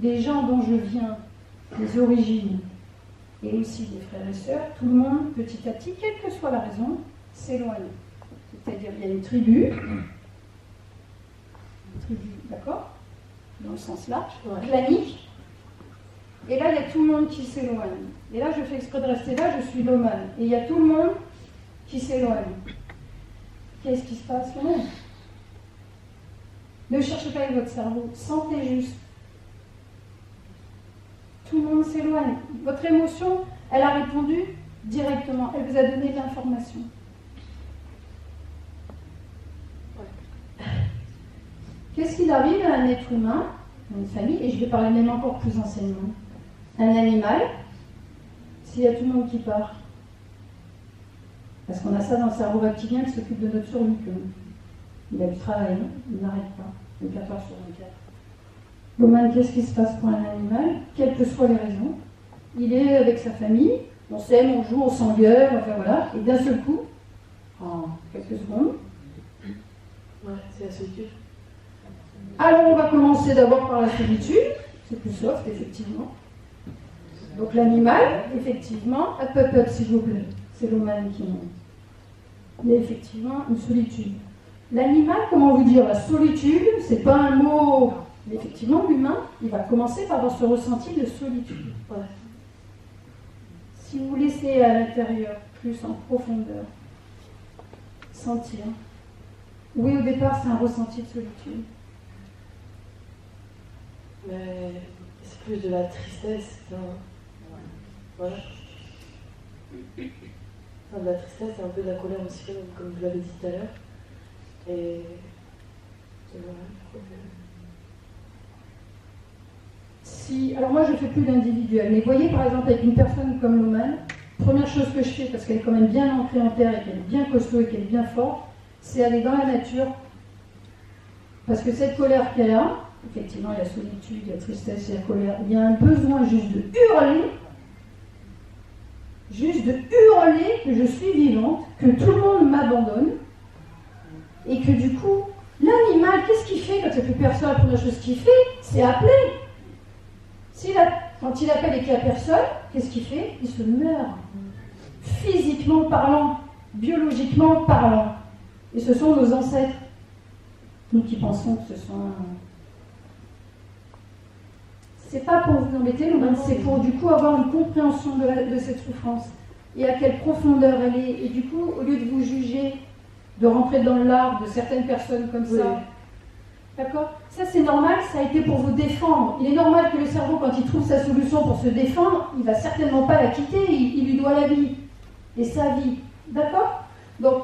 Les gens dont je viens, les origines, et aussi des frères et sœurs, tout le monde, petit à petit, quelle que soit la raison, s'éloigne. C'est-à-dire, il y a une tribu, d'accord? Dans le sens large, clanique. Et là, il y a tout le monde qui s'éloigne. Et là, je fais exprès de rester là, je suis l'omane. Et il y a tout le monde qui s'éloigne. Qu'est-ce qui se passe là? Ne cherchez pas avec votre cerveau, sentez juste. Tout le monde s'éloigne. Votre émotion, elle a répondu directement. Elle vous a donné de l'information. Qu'est-ce qu'il arrive à un être humain, à une famille, et je vais parler même encore plus enseignement, un animal, s'il y a tout le monde qui part? Parce qu'on a ça dans le cerveau reptilien qui s'occupe de notre survie. Il a du travail, hein, il n'arrête pas, 24 heures sur 24. L'humain, qu'est-ce qui se passe pour un animal? Quelles que soient les raisons, il est avec sa famille, on s'aime, on joue, on s'engueule, enfin voilà, et d'un seul coup, en quelques secondes, c'est la solitude. Alors on va commencer d'abord par la solitude, c'est plus soft, effectivement. Donc l'animal, effectivement, up, s'il vous plaît, c'est l'humain qui monte. Il y a effectivement une solitude. L'animal, comment vous dire, la solitude, c'est pas un mot. Mais effectivement, l'humain, il va commencer par avoir ce ressenti de solitude. Ouais. Si vous laissez à l'intérieur, plus en profondeur, sentir. Oui, au départ, c'est un ressenti de solitude. Mais c'est plus de la tristesse. Voilà. Enfin, de la tristesse et un peu de la colère aussi, comme vous l'avez dit tout à l'heure. Et voilà. Si, alors moi je fais plus d'individuel, mais voyez par exemple avec une personne comme l'humain, première chose que je fais, parce qu'elle est quand même bien ancrée en terre et qu'elle est bien costaud et qu'elle est bien forte, c'est aller dans la nature. Parce que cette colère qu'elle a, effectivement il y a solitude, il y a tristesse, il y a colère, il y a un besoin juste de hurler que je suis vivante, que tout le monde m'abandonne, et que du coup, l'animal, qu'est-ce qu'il fait quand il n'y a plus personne? La première chose qu'il fait, c'est appeler. Quand il appelle et qu'il n'y a personne, qu'est-ce qu'il fait? Il se meurt. Physiquement parlant, biologiquement parlant. Et ce sont nos ancêtres. Nous qui pensons que ce sont... C'est pas pour vous embêter, c'est pour du coup avoir une compréhension de cette souffrance. Et à quelle profondeur elle est. Et du coup, au lieu de vous juger, de rentrer dans l'art de certaines personnes comme ça, d'accord? Ça c'est normal, ça a été pour vous défendre. Il est normal que le cerveau, quand il trouve sa solution pour se défendre, il ne va certainement pas la quitter, il lui doit la vie. Et sa vie. D'accord? Donc,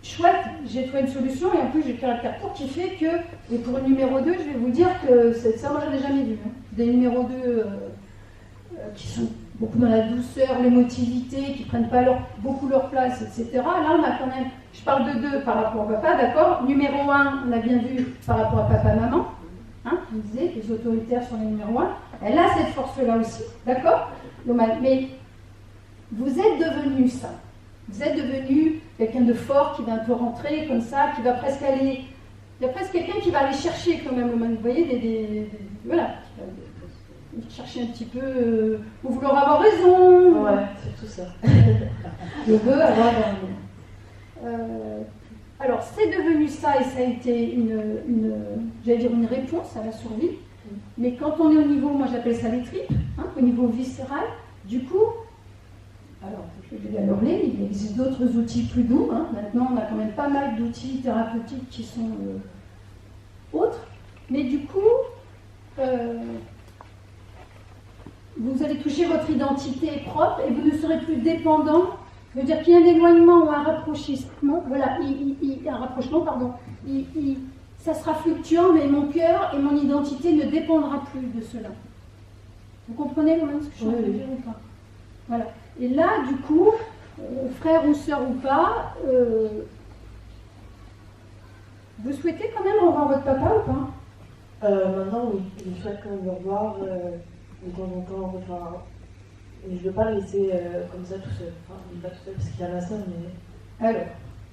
chouette, j'ai trouvé une solution, et en plus j'ai le caractère court qui fait que, et pour le numéro 2, je vais vous dire que ça, moi j'en ai jamais vu. Hein. Des numéros 2 qui sont beaucoup dans la douceur, l'émotivité, qui ne prennent pas beaucoup leur place, etc. Là, on a quand même, je parle de 2 par rapport au papa, d'accord? Numéro 1, on a bien vu par rapport à papa-maman, hein, je vous disais, les autoritaires sur les numéros 1. Elle a cette force-là aussi, d'accord? Mais vous êtes devenu ça. Vous êtes devenu quelqu'un de fort qui va un peu rentrer comme ça, qui va presque aller... Il y a presque quelqu'un qui va aller chercher quand même, vous voyez, voilà, chercher un petit peu, pour vouloir avoir raison. Ouais, c'est tout ça. Je veux avoir raison. Alors, c'est devenu ça et ça a été une réponse à la survie. Mais quand on est au niveau, moi j'appelle ça les tripes, hein, au niveau viscéral, du coup, alors je vais bien hurler, il existe d'autres outils plus doux. Hein. Maintenant, on a quand même pas mal d'outils thérapeutiques qui sont autres. Mais du coup, vous allez toucher votre identité propre et vous ne serez plus dépendant. Ça veut dire qu'il y a un éloignement ou un rapprochement. Voilà, un rapprochement, pardon. Ça sera fluctuant, mais mon cœur et mon identité ne dépendra plus de cela. Vous comprenez vous-même ce que je suis en train de dire ou pas? Voilà. Et là, du coup, frère ou sœur ou pas, vous souhaitez quand même revoir votre papa ou pas? Maintenant, oui. Je souhaite quand même le revoir de temps en temps. Enfin, et je ne veux pas le laisser comme ça tout seul. Enfin, pas tout seul parce qu'il a ma soeur, mais. Alors,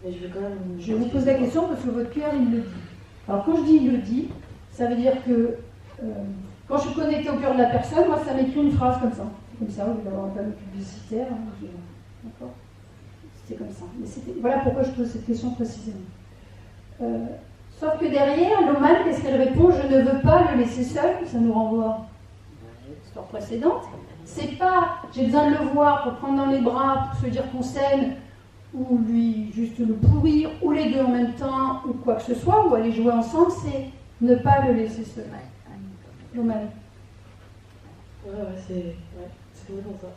mais je veux quand même. je vous pose la question parce que votre cœur, il le dit. Alors, quand je dis il le dit, ça veut dire que quand je suis connectée au cœur de la personne, moi, ça m'écrit une phrase comme ça. C'est comme ça, au lieu d'avoir un panneau publicitaire. D'accord? C'est comme ça. Mais voilà pourquoi je pose cette question précisément. Sauf que derrière, l'Oman, qu'est-ce qu'elle répond? Je ne veux pas le laisser seul. Ça nous renvoie à l'histoire précédente. C'est pas, j'ai besoin de le voir pour prendre dans les bras, pour se dire qu'on s'aime, ou lui juste le pourrir, ou les deux en même temps, ou quoi que ce soit, ou aller jouer ensemble, c'est ne pas le laisser seul. L'Oman. Ouais, c'est vraiment ça.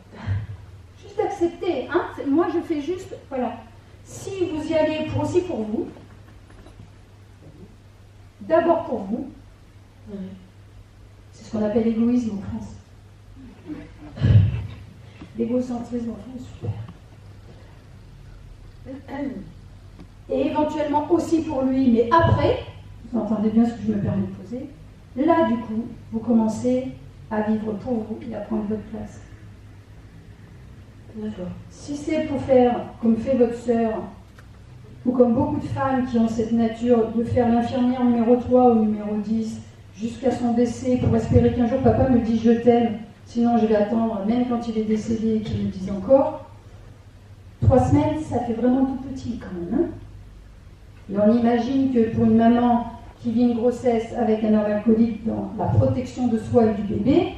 Juste accepter, hein. Moi je fais juste, voilà. Si vous y allez aussi pour vous, d'abord pour vous, c'est ce qu'on appelle l'égoïsme en France. L'égocentrisme en France, super. Et éventuellement aussi pour lui, mais après, vous entendez bien ce que je me permets de poser, là du coup, vous commencez à vivre pour vous et à prendre votre place. D'accord. Si c'est pour faire comme fait votre sœur, ou comme beaucoup de femmes qui ont cette nature de faire l'infirmière numéro 3 ou numéro 10 jusqu'à son décès pour espérer qu'un jour papa me dise je t'aime, sinon je vais attendre même quand il est décédé et qu'il me dise encore, 3 semaines ça fait vraiment tout petit quand même. Hein, et on imagine que pour une maman qui vit une grossesse avec un organe alcoolique dans la protection de soi et du bébé,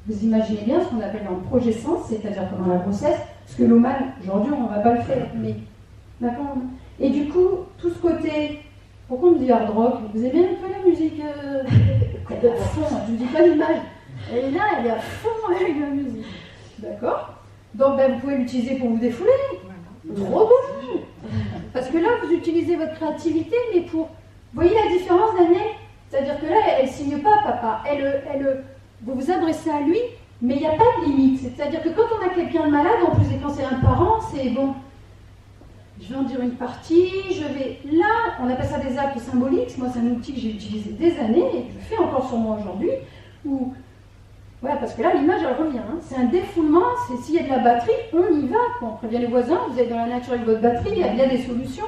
vous imaginez bien ce qu'on appelle en progescence, c'est-à-dire pendant la grossesse, parce que l'Oman, aujourd'hui on ne va pas le faire, mais d'accord. Et du coup, tout ce côté, pourquoi on me dit hard rock? Vous aimez un peu la musique elle est à fond, je ne vous dis pas l'image. Elle est là, elle est à fond avec la musique. D'accord? Donc ben, vous pouvez l'utiliser pour vous défouler. Trop bon! Parce que là, vous utilisez votre créativité, mais pour... Vous voyez la différence, Daniel? C'est-à-dire que là, elle ne signe pas papa. Vous vous adressez à lui, mais il n'y a pas de limite. C'est-à-dire que quand on a quelqu'un de malade, en plus, et quand c'est un parent, c'est bon... Je vais en dire une partie, Là, on appelle ça des actes symboliques. Moi, c'est un outil que j'ai utilisé des années et que je fais encore sur moi aujourd'hui. Ouais, parce que là, l'image, elle revient. Hein. C'est un défoulement. S'il y a de la batterie, on y va. On prévient les voisins, vous êtes dans la nature avec votre batterie, il y a bien des solutions.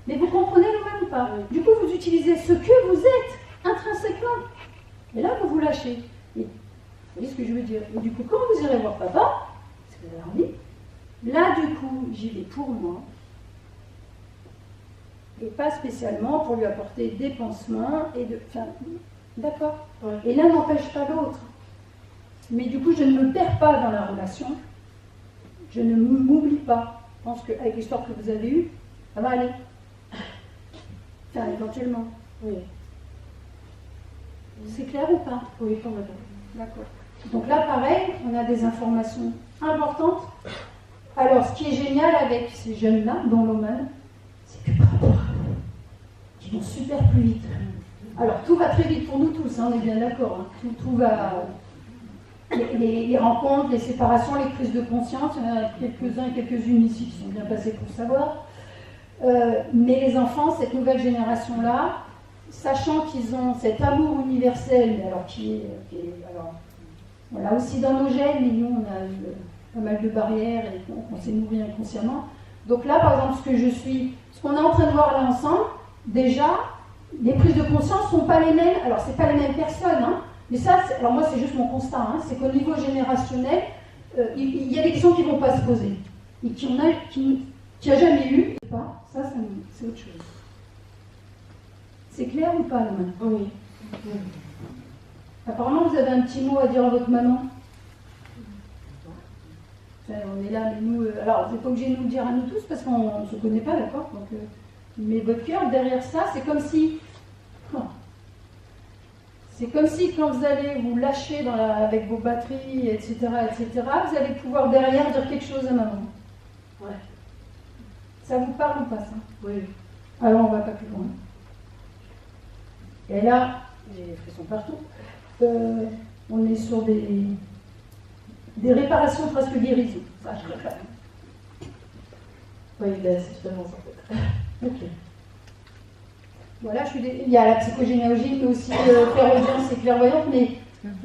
Mais vous comprenez le même ou pas? Du coup, vous utilisez ce que vous êtes, intrinsèquement. Et là, vous vous lâchez. Et, vous voyez ce que je veux dire? Et du coup, quand vous irez voir papa, parce que vous avez envie, là, du coup, j'y vais pour moi. Et pas spécialement pour lui apporter des pansements et de... Enfin, d'accord. Ouais. Et l'un n'empêche pas l'autre. Mais du coup, je ne me perds pas dans la relation. Je ne m'oublie pas. Je pense qu'avec l'histoire que vous avez eue, ça va aller. Enfin, éventuellement. Oui. C'est clair ou pas? Oui, complètement. D'accord. Donc là, pareil, on a des informations importantes. Alors, ce qui est génial avec ces jeunes-là, dont l'Oman, c'est que par rapport à nous, qui vont super plus vite. Alors, tout va très vite pour nous tous, hein, on est bien d'accord. Hein. Tout va... Les rencontres, les séparations, les prises de conscience, il y en a quelques-uns et quelques-unes ici qui sont bien passés pour savoir. Mais les enfants, cette nouvelle génération-là, sachant qu'ils ont cet amour universel, mais alors alors, on l'a aussi dans nos gènes, mais nous, on a eu pas mal de barrières et on s'est nourri inconsciemment. Donc là, par exemple, ce qu'on est en train de voir là ensemble, déjà, les prises de conscience ne sont pas les mêmes. Alors, ce n'est pas les mêmes personnes, hein, mais ça, alors moi, c'est juste mon constat, hein, c'est qu'au niveau générationnel, il y a des questions qui ne vont pas se poser. Et qui a jamais eu, ça, c'est autre chose. C'est clair ou pas, là, maintenant? Oui. Apparemment, vous avez un petit mot à dire à votre maman. Enfin, on est là, mais nous... alors, vous n'êtes pas obligé de nous le dire à nous tous, parce qu'on ne se connaît pas, d'accord? Donc, mais votre cœur, derrière ça, c'est comme si... C'est comme si, quand vous allez vous lâcher avec vos batteries, etc., vous allez pouvoir derrière dire quelque chose à maman. Ouais. Ça vous parle ou pas, ça? Oui. Alors, on ne va pas plus loin. Et là, j'ai des frissons partout. On est sur des réparations presque guérisons. Ça, je préfère. Oui, c'est totalement ça en fait. Ok. Voilà, il y a la psychogénéalogie, mais aussi clairaudience et clairvoyante, mais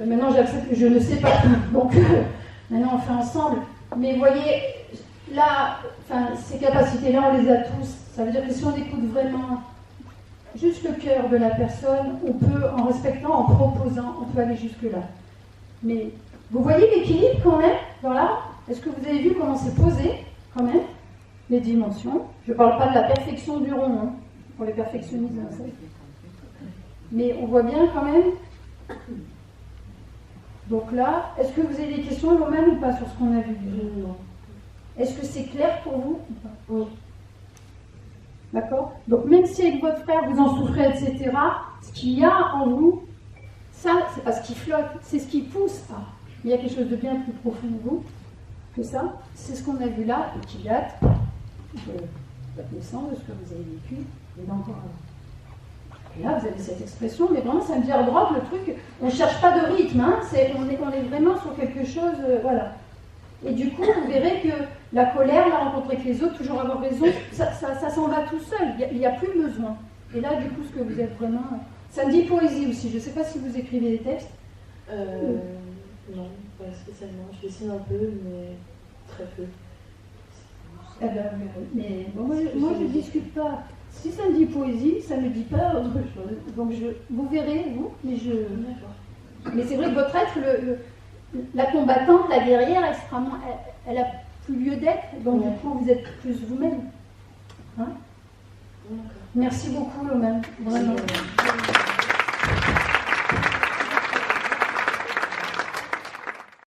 maintenant j'accepte que je ne sais pas tout. Donc maintenant on fait ensemble. Mais vous voyez, là, ces capacités-là, on les a tous. Ça veut dire que si on écoute vraiment juste le cœur de la personne, on peut, en respectant, en proposant, on peut aller jusque-là. Mais vous voyez l'équilibre quand même dans l'art? Est-ce que vous avez vu comment c'est posé quand même? Les dimensions. Je ne parle pas de la perfection du rond, hein, pour les perfectionnistes. Mais on voit bien quand même. Donc là, est-ce que vous avez des questions vous-même ou pas sur ce qu'on a vu? Non. Est-ce que c'est clair pour vous ou pas? Oui. D'accord? Donc même si avec votre frère vous en souffrez, etc., ce qu'il y a en vous, ça, c'est pas ce qui flotte, c'est ce qui pousse à. Il y a quelque chose de bien plus profond en vous que ça. C'est ce qu'on a vu là et qui date de votre naissance, de ce que vous avez vécu, et d'encore avant. Et là, vous avez cette expression, mais vraiment, ça me dit à droite le truc, on ne cherche pas de rythme, hein, on est vraiment sur quelque chose, voilà. Et du coup, vous verrez que la colère, la rencontre avec les autres, toujours avoir raison, ça s'en va tout seul, il n'y a plus besoin. Et là, du coup, ce que vous êtes vraiment... Ça me dit poésie aussi, je ne sais pas si vous écrivez des textes. Non, pas spécialement, je dessine un peu, mais très peu. Eh ben, mais bon, moi je ne discute pas. Si ça me dit poésie, ça ne me dit pas autre chose. Donc vous verrez, vous, mais je... Mais c'est vrai que votre être, la combattante, la guerrière, extrêmement, elle a plus lieu d'être, donc du coup vous êtes plus vous-même. Hein? Merci beaucoup, Lomane, vraiment.